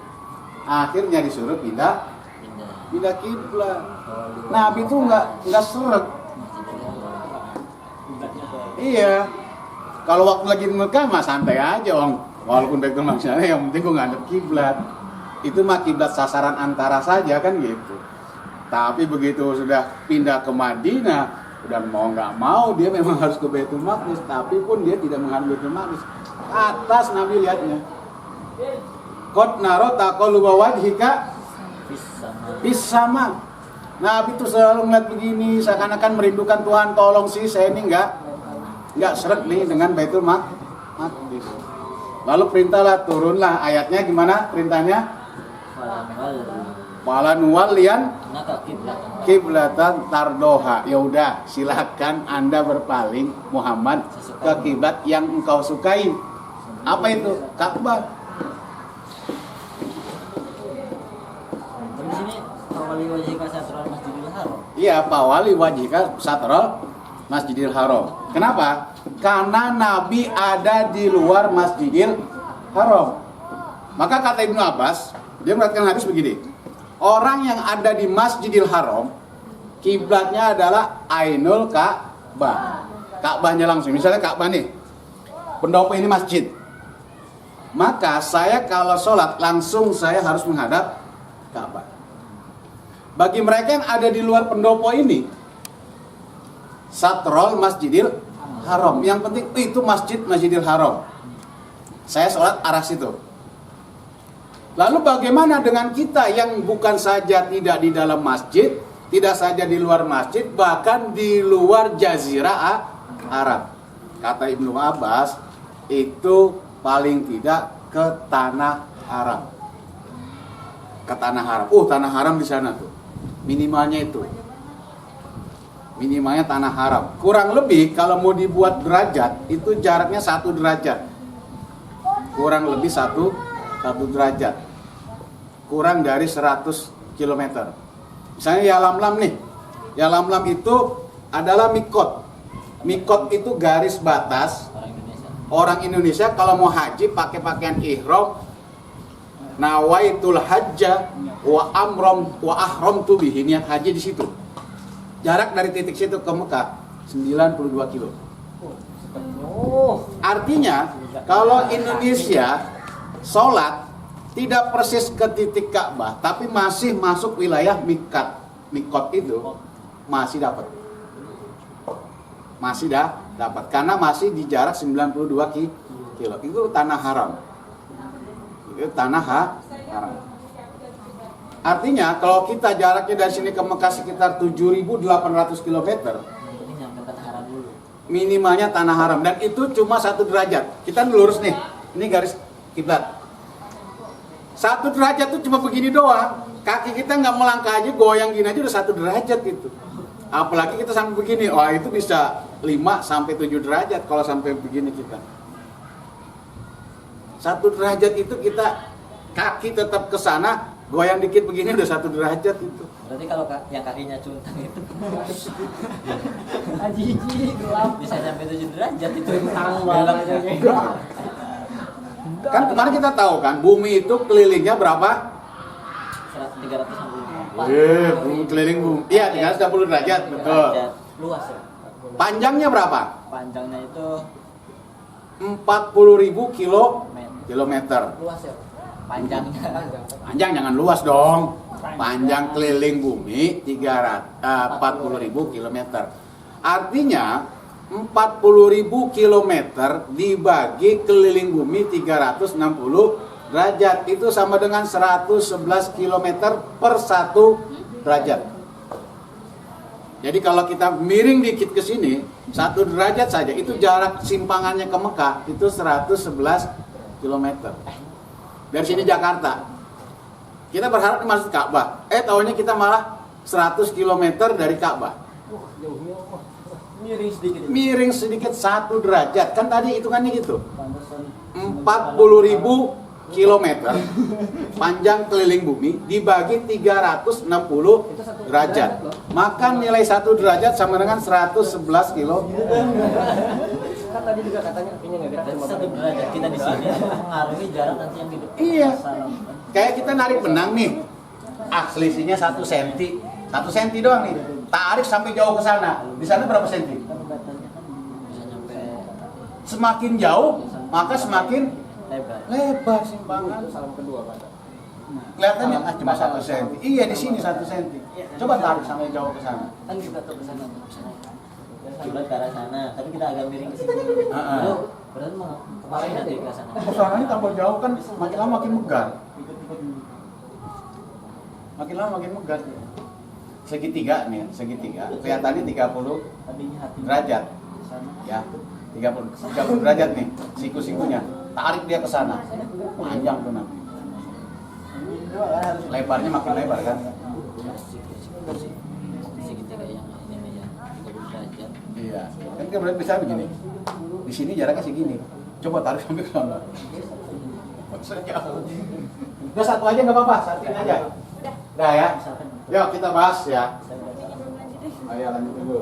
Akhirnya disuruh pindah kiblat. Nabi tuh nggak seret. Iya. Kalau waktu lagi di Mekah mah santai aja, walaupun Baitul Maqdis yang penting gue ngadep kiblat. Itu mah kiblat sasaran antara saja kan gitu. Tapi begitu sudah pindah ke Madinah, udah mau nggak mau dia memang harus ke Baitul Maqdis, tapi pun dia tidak menghadap Baitul Maqdis. Atas Nabi lihatnya. Qad naro taqalluba wajhika fis sama. Nabi tuh selalu melihat begini, seakan-akan merindukan Tuhan, tolong sih saya ini nggak seret nih dengan Baitul Maqdis. Lalu perintahlah, turunlah ayatnya, gimana perintahnya? Fala nuwalliyan kiblatan tardoha. Ya udah, silakan Anda berpaling Muhammad ke kiblat yang engkau sukai. Apa itu? Ka'bah. Di sini awali wajhika satral Masjidil Haram. Iya, pawali wajhika satral Masjidil Haram. Kenapa? Karena Nabi ada di luar Masjidil Haram. Maka kata Ibnu Abbas, dia mengatakan hadis begini. Orang yang ada di Masjidil Haram, kiblatnya adalah Ainul Ka'bah. Ka'bahnya langsung. Misalnya Ka'bah nih. Pendopo ini masjid. Maka saya kalau sholat langsung saya harus menghadap Ka'bah. Bagi mereka yang ada di luar pendopo ini, Satrol Masjidil Haram. Yang penting itu Masjidil Haram. Saya sholat arah situ. Lalu bagaimana dengan kita yang bukan saja tidak di dalam masjid, tidak saja di luar masjid, bahkan di luar Jazirah Arab? Kata Ibnu Abbas, itu paling tidak ke tanah haram. Ke tanah haram. Tanah haram di sana tuh. Minimalnya itu. Minimalnya tanah haram. Kurang lebih kalau mau dibuat derajat, itu jaraknya 1 derajat. Kurang lebih 1 derajat. Kurang dari 100 km. Misalnya Yalamlam nih. Yalamlam itu adalah mikot. Mikot itu garis batas orang Indonesia kalau mau haji pakai pakaian ihram. Nawaitul hajja wa ahramtu bihi, niat haji di situ. Jarak dari titik situ ke Mekah 92 kilo. Artinya kalau Indonesia sholat tidak persis ke titik Ka'bah, tapi masih masuk wilayah mikot itu masih dapat. Masih dapat karena masih di jarak 92 kilo. Itu tanah haram. Itu tanah haram. Artinya kalau kita jaraknya dari sini ke Mekah sekitar 7.800 km, minimalnya tanah haram, dan itu cuma 1 derajat. Kita lurus nih, ini garis kiblat. 1 derajat itu cuma begini doang. Kaki kita nggak melangkah aja, goyang gini aja udah 1 derajat gitu. Apalagi kita sampai begini, itu bisa 5 sampai 7 derajat kalau sampai begini kita. 1 derajat itu kita kaki tetap ke sana, goyang dikit begini udah 1 derajat itu. Berarti kalau yang kakinya cuntang itu Haji gelap. bisa sampai 7 derajat itu. Kan kemarin kita tahu kan, bumi itu kelilingnya berapa? 364. Bumi keliling bumi. Iya, 360 derajat, betul. Luas ya. Panjangnya berapa? Panjangnya itu 40.000 kilometer. luas ya. Panjangnya. Panjang jangan luas dong. Panjang keliling bumi 40.000 kilometer. Artinya 40.000 kilometer dibagi keliling bumi 360 derajat itu sama dengan 111 km per 1 derajat. Jadi kalau kita miring dikit ke sini, 1 derajat saja, itu jarak simpangannya ke Mekah itu 111 km. Dari sini Jakarta. Kita berharap masuk Ka'bah. Tahunya kita malah 100 km dari Ka'bah. Miring sedikit. Miring sedikit 1 derajat. Kan tadi hitungannya gitu. Pantesan 40.000 kilometer panjang keliling bumi dibagi 360 derajat, maka nilai 1 derajat sama dengan 111 kilo. Kan tadi juga katanya apinya nggak gerak berarti 15 1 derajat kita di sini mengaruhi jarak nanti yang di depan. Iya. Salam. Kayak kita narik benang nih, selisihnya 1 cm, 1 cm doang nih. Tarik sampai jauh ke sana. Di sana berapa senti? Bisa nyampe Semakin jauh, maka semakin lebar. lebar simpangan. itu salam kedua Pak. Kelihatannya cuma 1 cm. Iya, di sini 1 cm. Coba tarik sampai jauh ke sana. Kan kita tuh ke sana tuh ke sana. Kiblat ke arah sana, tapi kita agak miring ke sini. Heeh. Lalu berarti mau kemarin nanti ke sana. Soalnya tambah jauh kan makin lama makin megar. Makin lama makin megar. Segitiga nih, segitiga. Kelihatannya 30 Tadinya hati derajat. ke sana. Ya, 30 derajat nih siku-sikunya. Tarik dia ke sana. Panjang tuh nanti. Lebarnya makin lebar kan? Segitiga yang ini ya, 30 derajat. Iya. Kan kita berarti bisa begini. Di sini jaraknya segini. Coba tarik sampai ke sana. Sejauh. Udah satu aja nggak apa-apa, satuin aja. Udah ya. Yuk kita bahas ya. Ayo lanjut dulu.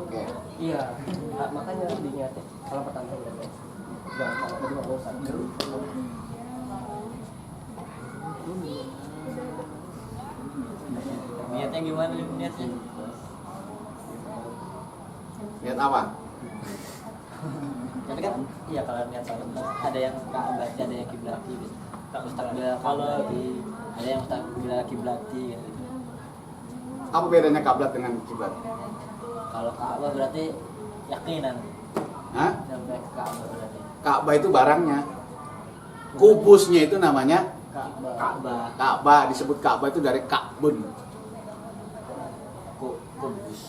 Oke. Iya. Nah, makanya diniatin salam pertama ya. Jangan salah tadi mau bosan. Niatnya gimana nih niatnya? Lihat apa? Tapi kan iya kalau niat salam ada yang ka'bah, ada yang kiblati gitu. Mustaqbil kiblati, ada yang mustaqbil kiblati gitu. Apa bedanya kablat dengan kiblat? Kalau Ka'bah berarti yakinan. Hah? Sampai ke Ka'bah berarti. Ka'bah itu barangnya. Kubusnya itu namanya Ka'bah. Ka'bah, disebut Ka'bah itu dari Ka'bun. Kubus.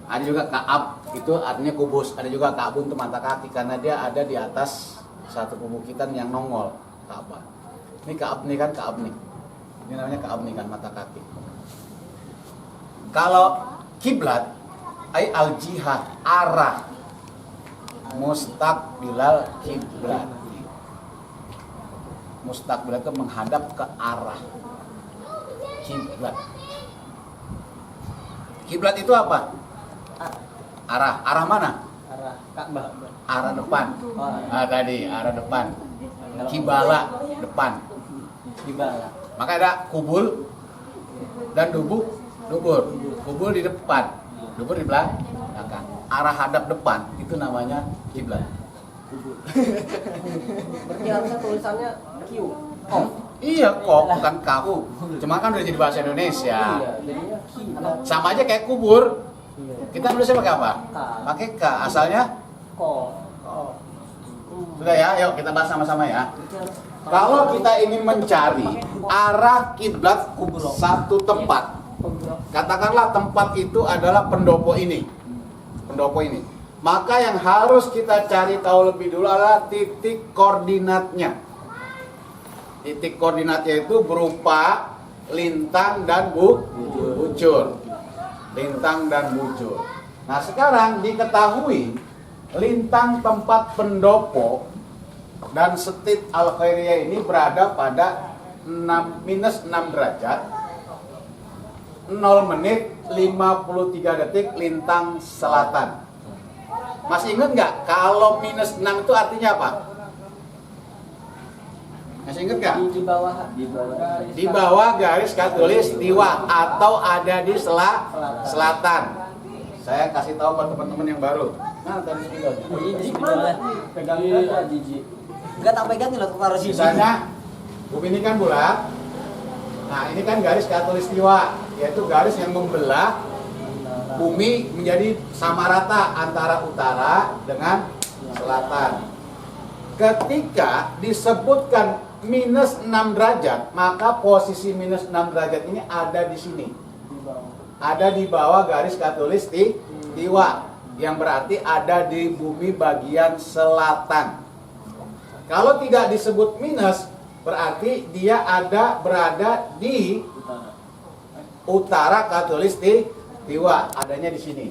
Ada juga Ka'ab, itu artinya kubus. Ada juga Ka'bun itu mata kaki karena dia ada di atas satu perbukitan yang nongol Ka'bah. Ini Ka'ab nih kan Ka'ab nih. Ini namanya Ka'ab nih kan mata kaki. Kalau kiblat ay al jihad, arah mustaqbilal kiblat. Mustaqbil itu menghadap ke arah kiblat. Kiblat itu apa? Arah mana? Arah Ka'bah. Arah depan. Oh, Tadi arah depan. Kibala depan. Kibala. Maka ada kubul dan dubur. Kubul di depan, dubur di belakang. Arah hadap depan itu namanya kiblat. Berarti harusnya tulisannya Q. Oh. Iya kok, bukan kaku. Cuma kan udah jadi bahasa Indonesia. Iya, jadinya Q. Sama aja kayak kubur. Iya. Kita nulisnya pakai apa? K. Pakai K. Asalnya Ko. sudah ya, yuk kita bahas sama-sama ya. Kalau kita ingin mencari arah kiblat satu tempat, katakanlah tempat itu adalah pendopo ini. Maka yang harus kita cari tahu lebih dulu adalah titik koordinatnya. Titik koordinatnya itu berupa lintang dan bujur. Lintang dan bujur. Nah sekarang diketahui lintang tempat pendopo dan setit Al-Khairiyah ini berada pada minus 6 derajat 0 menit 53 detik lintang selatan. Masih ingat nggak kalau minus 6 itu artinya apa? Masih ingat nggak? Di bawah. Di bawah garis khatulistiwa atau ada di selatan. Saya kasih tahu buat teman-teman yang baru. Nah, tadi spidolnya. Pegang aja Jiji. Enggak tak pegang loh taruh sini. Misalnya bumi ini kan bulat. Nah, ini kan garis khatulistiwa, yaitu garis yang membelah bumi menjadi sama rata antara utara dengan selatan. ketika disebutkan minus 6 derajat, maka posisi minus 6 derajat ini ada di sini. Ada di bawah garis khatulistiwa, yang berarti ada di bumi bagian selatan. Kalau tidak disebut minus, berarti dia berada di utara khatulistiwa, adanya di sini.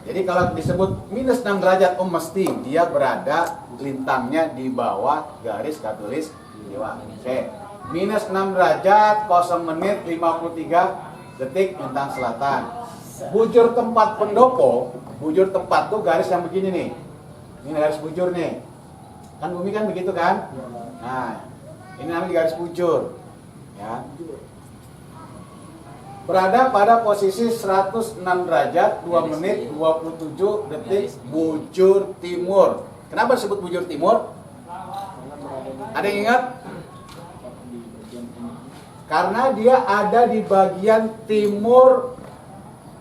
Jadi kalau disebut minus 6 derajat, mesti dia berada lintangnya di bawah garis khatulistiwa. Oke. Minus 6 derajat, 0 menit 53 detik lintang selatan. Bujur tempat pendopo, bujur tempat tuh garis yang begini nih. Ini garis bujur nih. Kan bumi kan begitu kan? Nah, ini namanya garis bujur. Ya. Berada pada posisi 106 derajat 2 menit 27 detik bujur timur. Kenapa disebut bujur timur? Ada yang ingat? Karena dia ada di bagian timur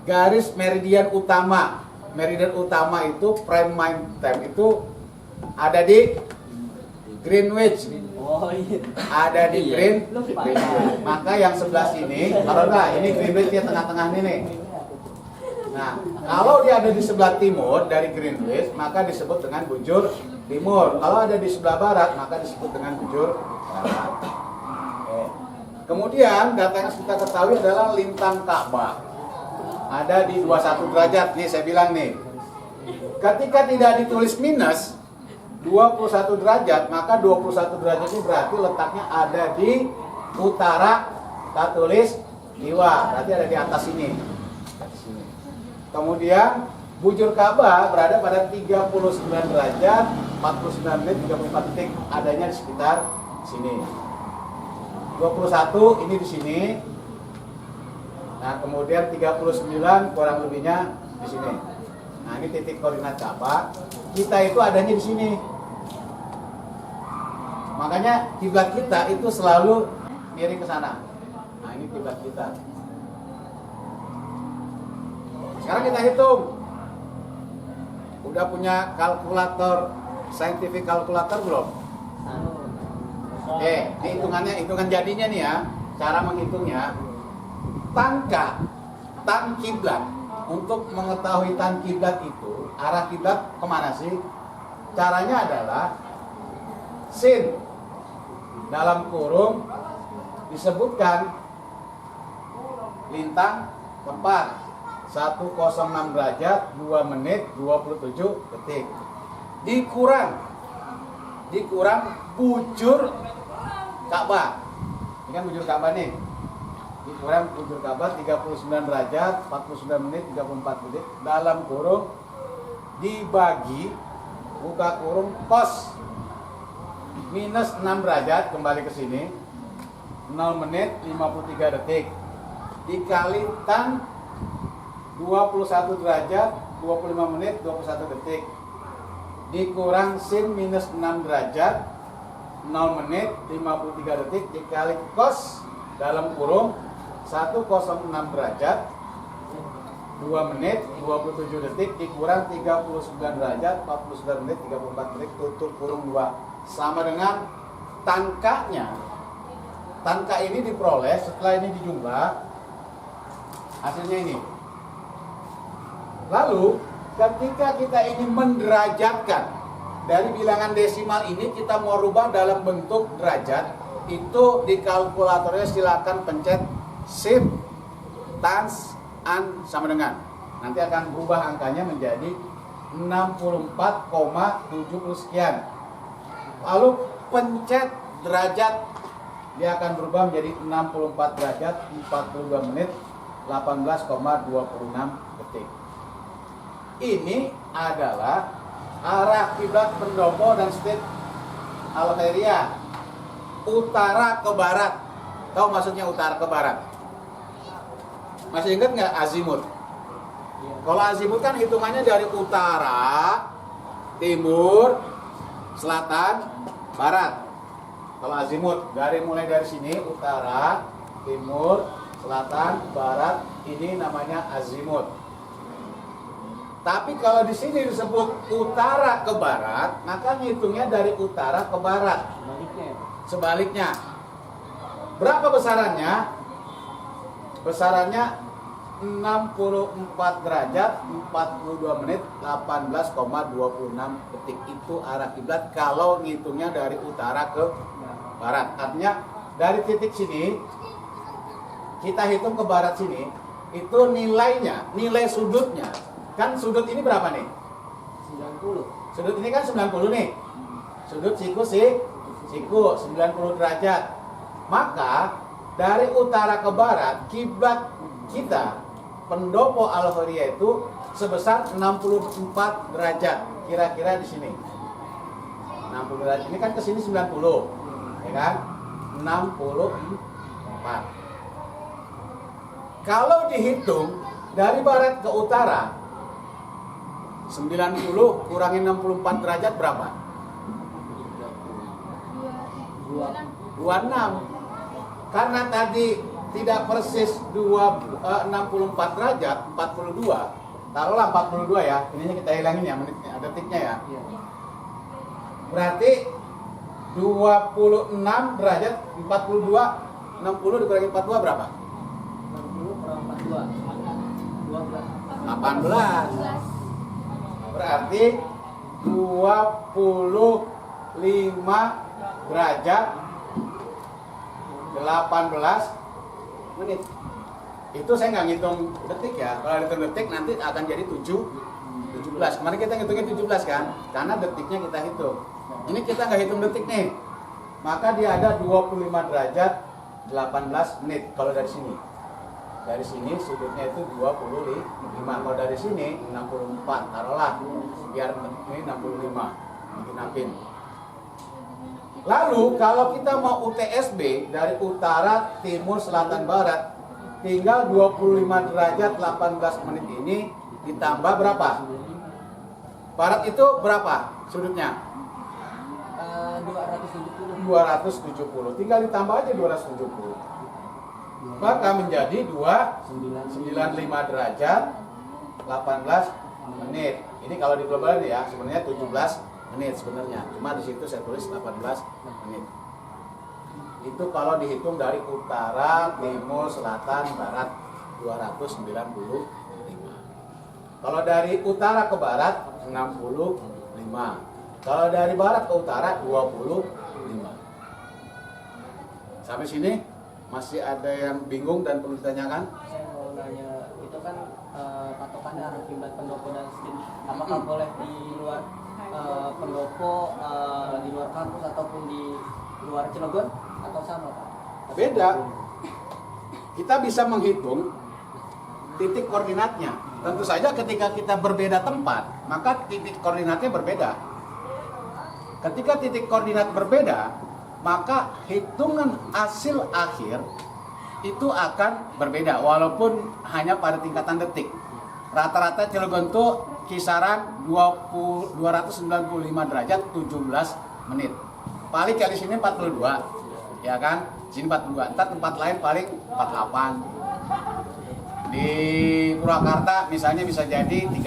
garis meridian utama. Meridian utama itu prime time itu ada di Greenwich. Oh iya. Ada di Greenwich. Maka yang sebelah sini, kalau enggak, ini Greenwich dia tengah-tengah ini nih. Nah, kalau dia ada di sebelah timur dari Greenwich, maka disebut dengan bujur timur. Kalau ada di sebelah barat, maka disebut dengan bujur barat. Oke. Kemudian data yang kita ketahui adalah lintang Ka'bah. Ada di 21 derajat, nih saya bilang nih. Ketika tidak ditulis minus 21 derajat, maka 21 derajat ini berarti letaknya ada di utara khatulistiwa, berarti ada di atas ini. Kemudian bujur Ka'bah berada pada 39 derajat 49 menit 34 detik, adanya di sekitar sini. 21 ini di sini. Nah, kemudian 39 kurang lebihnya di sini. Nah, ini titik koordinat Ka'bah. Kita itu adanya di sini. Makanya kiblat kita itu selalu miring ke sana. Nah, ini kiblat kita. Sekarang kita hitung. Udah punya kalkulator, scientific kalkulator belum? Oke, ini hitungan jadinya nih ya. Cara menghitungnya. Tan kiblat. Untuk mengetahui tan kiblat itu, arah kiblat kemana sih? Caranya adalah sin dalam kurung disebutkan lintang tempat 106 derajat 2 menit 27 detik dikurang bujur Ka'bah. Ini kan bujur Ka'bah nih. Dikurang bujur Ka'bah 39 derajat 49 menit 34 detik dalam kurung dibagi buka kurung cos minus 6 derajat, kembali ke sini 0 menit 53 detik dikali tan 21 derajat 25 menit 21 detik dikurang sin minus 6 derajat 0 menit 53 detik dikali cos dalam kurung 106 derajat 2 menit 27 detik dikurang 39 derajat 49 menit 34 detik tutup kurung 2 sama dengan tangkanya. Tangka ini diperoleh setelah ini dijumlah, hasilnya ini. Lalu ketika kita ini menderajatkan dari bilangan desimal ini, kita mau rubah dalam bentuk derajat, itu di kalkulatornya silakan pencet shift tans an sama dengan, nanti akan berubah angkanya menjadi 64,70 sekian. Lalu pencet derajat, dia akan berubah menjadi 64 derajat 42 menit 18,26 detik. Ini adalah arah kiblat pendopo dan state Algeria, utara ke barat. Tahu maksudnya utara ke barat? Masih ingat nggak azimut? Kalau azimut kan hitungannya dari utara, timur, selatan, barat. Kalau azimut mulai dari sini utara, timur, selatan, barat, ini namanya azimut. Tapi kalau di sini disebut utara ke barat, maka ngitungnya dari utara ke barat. Sebaliknya. Berapa besarannya? Besarannya 64 derajat 42 menit 18,26 detik. Itu arah kiblat kalau ngitungnya dari utara ke barat. Artinya dari titik sini kita hitung ke barat sini, itu nilainya, nilai sudutnya. Kan sudut ini berapa nih? 90. Sudut ini kan 90 nih. Sudut siku 90 derajat. Maka dari utara ke barat, kiblat kita pendopo Al-Huriyah itu sebesar 64 derajat. Kira-kira di sini. 60 derajat. Ini kan ke sini 90. Ya kan? 64. Kalau dihitung dari barat ke utara, 90 kurangi 64 derajat berapa? 26. Karena tadi tidak persis 64 derajat, 42. Taruhlah 42 ya. Ininya kita hilangin ya menitnya, detiknya ya. Berarti 26 derajat 42, 60 dikurangi 42 berapa? 60 kurang 42. 18. Berarti 25 derajat 18 menit. Itu saya nggak ngitung detik ya. Kalau ngitung detik nanti akan jadi 17. Kemarin kita ngitungnya 17 kan? Karena detiknya kita hitung. Ini kita nggak hitung detik nih. Maka dia ada 25 derajat 18 menit kalau dari sini. Dari sini sudutnya itu 25. Kalau dari sini 64. Taruhlah biar ini 65. Digenapin. Lalu kalau kita mau UTSB dari utara, timur, selatan, barat, tinggal 25 derajat 18 menit ini ditambah berapa? Barat itu berapa sudutnya? 270. Tinggal ditambah aja 270. Maka menjadi 295 derajat 18 menit. Ini kalau di global ya sebenarnya 17 menit sebenarnya. Cuma di situ saya tulis 18 menit. Itu kalau dihitung dari utara, timur, selatan, barat 295. Kalau dari utara ke barat 65. Kalau dari barat ke utara 25. Sampai sini masih ada yang bingung dan perlu ditanyakan? Saya mau nanya, itu kan patokannya arah kiblat pendopo dan stin. Apakah boleh di luar pendopo, di luar kampus ataupun di luar Cilegon atau sama Pak? Beda. Kita bisa menghitung titik koordinatnya. Tentu saja ketika kita berbeda tempat, maka titik koordinatnya berbeda. Ketika titik koordinat berbeda, maka hitungan hasil akhir itu akan berbeda walaupun hanya pada tingkatan detik. Rata-rata Cilegon itu kisaran 295 derajat 17 menit. Paling kali sini 42. Ya kan? Sini 42. Entar tempat lain paling 48. Di Purwakarta misalnya bisa jadi 36.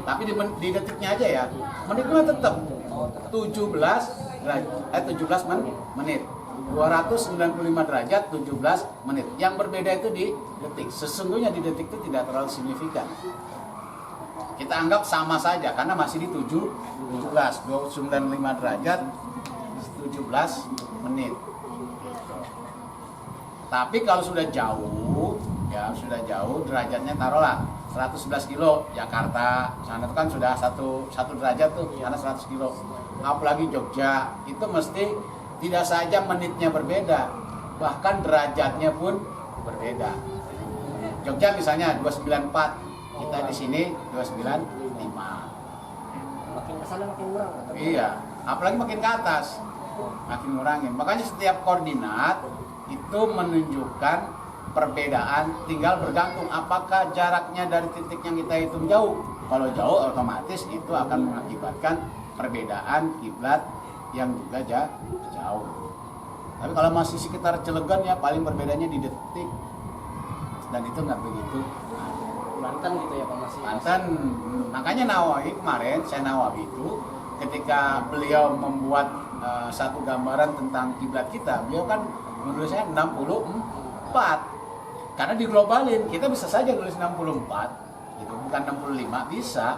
Tapi di detiknya aja ya. Menitnya tetap 17 menit. 295 derajat 17 menit. Yang berbeda itu di detik. Sesungguhnya di detik itu tidak terlalu signifikan. Kita anggap sama saja karena masih di 17 295 derajat 17 menit. Tapi kalau sudah jauh, ya sudah jauh derajatnya taruhlah 111 kilo Jakarta, sana itu kan sudah satu derajat tuh karena 100 kilo. Apalagi Jogja, itu mesti tidak saja menitnya berbeda, bahkan derajatnya pun berbeda. Jogja misalnya 294, kita di sini 295. Makin kesana makin murah. Iya, apalagi makin ke atas, makin ngurangin. Makanya setiap koordinat itu menunjukkan perbedaan, tinggal bergantung apakah jaraknya dari titik yang kita hitung jauh. Kalau jauh otomatis itu akan mengakibatkan perbedaan kiblat yang juga jauh. Tapi kalau masih sekitar Cilegon ya paling berbedanya di detik dan itu nggak begitu. Berarti Banten gitu ya Pak masih. Banten. Makanya Nawawi kemarin, saya Nawawi itu ketika beliau membuat satu gambaran tentang kiblat kita, beliau kan menurut saya 64. Karena diglobalin, kita bisa saja tulis 64, gitu, bukan 65, bisa.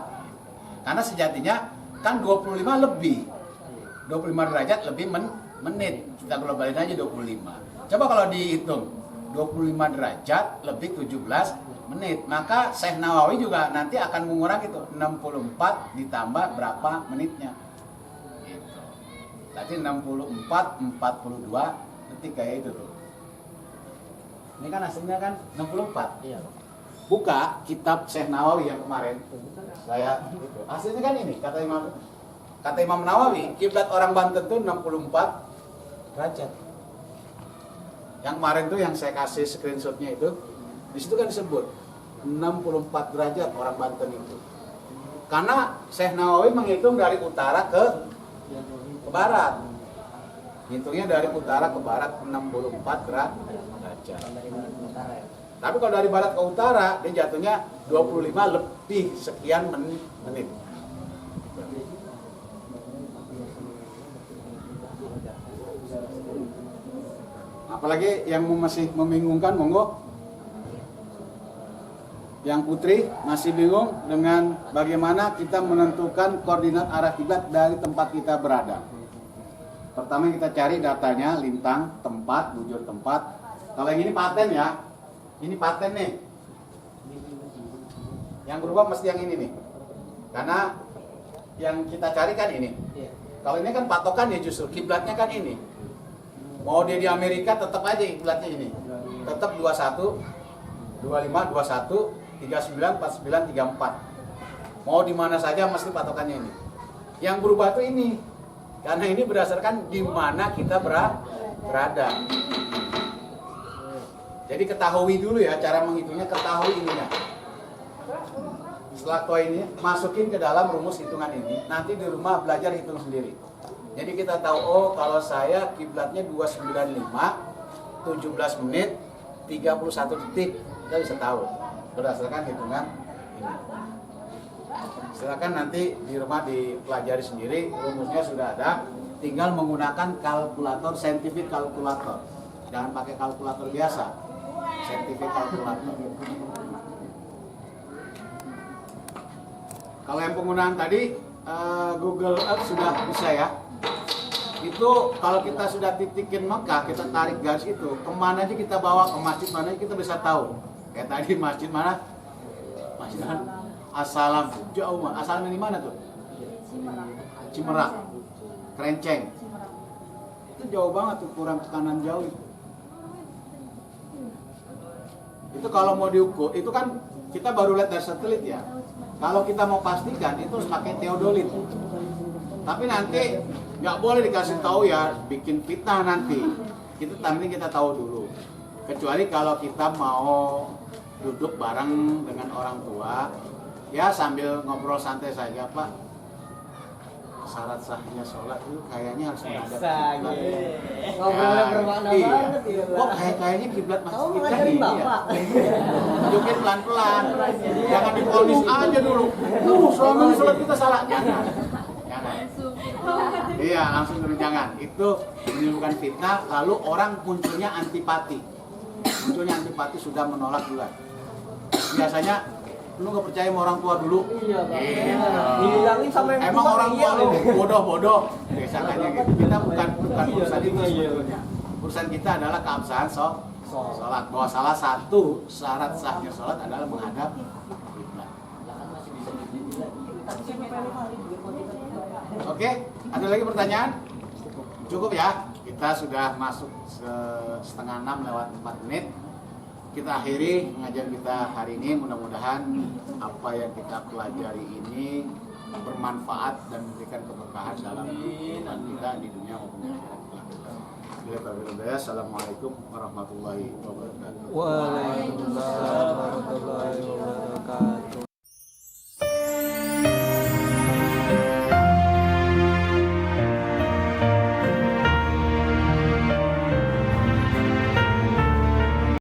Karena sejatinya kan 25 lebih. 25 derajat lebih menit. Kita globalin aja 25. Coba kalau dihitung 25 derajat lebih 17 menit, maka Syekh Nawawi juga nanti akan mengurangi itu 64 ditambah berapa menitnya. Gitu. Berarti 64 42 detik kayak itu tuh. Ini kan hasilnya kan 64. Iya. Buka kitab Syekh Nawawi yang kemarin. Saya itu. Hasilnya kan ini kata Imam Nawawi, kiblat orang Banten tuh 64 derajat. Yang kemarin tuh yang saya kasih screenshotnya itu, di situ kan disebut 64 derajat orang Banten itu. Karena Syekh Nawawi menghitung dari utara ke barat. Hitungnya dari utara ke barat 64 derajat. Tapi kalau dari barat ke utara, dia jatuhnya 25 lebih sekian menit. Apalagi yang masih membingungkan, monggo. Yang Putri masih bingung dengan bagaimana kita menentukan koordinat arah kiblat dari tempat kita berada. Pertama kita cari datanya, lintang, tempat, bujur tempat. Kalau yang ini paten ya, ini paten nih. Yang berubah mesti yang ini nih. Karena yang kita cari kan ini. Kalau ini kan patokan ya justru kiblatnya kan ini. Mau dia di Amerika tetap aja kiblatnya ini. Tetap 21, 25, 21, 39, 49, 34. Mau di mana saja mesti patokannya ini. Yang berubah tuh ini. Karena ini berdasarkan di mana kita berada. Jadi ketahui dulu ya cara menghitungnya, ketahui ininya. Setelah tahu ini, masukin ke dalam rumus hitungan ini. Nanti di rumah belajar hitung sendiri. Jadi kita tahu, oh kalau saya kiblatnya 295, 17 menit, 31 detik. Kita bisa tahu berdasarkan hitungan ini. Silakan nanti di rumah dipelajari sendiri, rumusnya sudah ada. Tinggal menggunakan kalkulator, scientific kalkulator. Jangan pakai kalkulator biasa, scientific kalkulator. Kalau yang penggunaan tadi Google Earth sudah bisa ya. Itu kalau kita sudah titikin Mekah, kita tarik garis itu, kemana aja kita bawa, ke masjid mana aja kita bisa tahu. Kayak tadi masjid mana? Masjid Assalam, jauh mah. Asalnya di mana tuh? Cimerak, Kerenceng. Itu jauh banget tuh, kurang ke kanan jauh itu. Itu kalau mau diukur, itu kan kita baru lihat dari satelit ya. Kalau kita mau pastikan itu harus pakai teodolit. Tapi nanti nggak boleh dikasih tahu ya, bikin fitnah nanti. Itu tapi kita tahu dulu. Kecuali kalau kita mau duduk bareng dengan orang tua, ya sambil ngobrol santai saja, Pak. Syarat sahnya sholat itu kayaknya harus menghadap kiblat. Ngobrolnya bermakna Iya. banget ya. Kok kayaknya kiblat masjid Kamu kita ngajarin ini ya. Bapak. Tunjukin pelan-pelan. Jangan diponis aja dulu. Selama ini sholat kita salah. Jangan. Iya, langsung turun jangan. Itu menimbulkan fitnah, lalu orang munculnya antipati. Munculnya antipati sudah menolak juga. Biasanya lu nggak percaya sama orang tua dulu. Iya, Pak. Iya. Dibilangin sama yang Emang tua, orang tua iya, lu Bang. bodoh-bodoh. Biasanya gitu. Kita bukan urusan itu sebetulnya. Urusan kita adalah keabsahan sholat. Bahwa salah satu syarat sahnya sholat adalah menghadap kiblat. Oke, ada lagi pertanyaan? Cukup ya. Kita sudah masuk setengah 6 lewat 4 menit. Kita akhiri pengajian kita hari ini. Mudah-mudahan apa yang kita pelajari ini bermanfaat dan memberikan keberkahan dalam kehidupan kita di dunia maupun di akhirat. Assalamualaikum warahmatullahi wabarakatuh. Waalaikumsalam warahmatullahi wabarakatuh.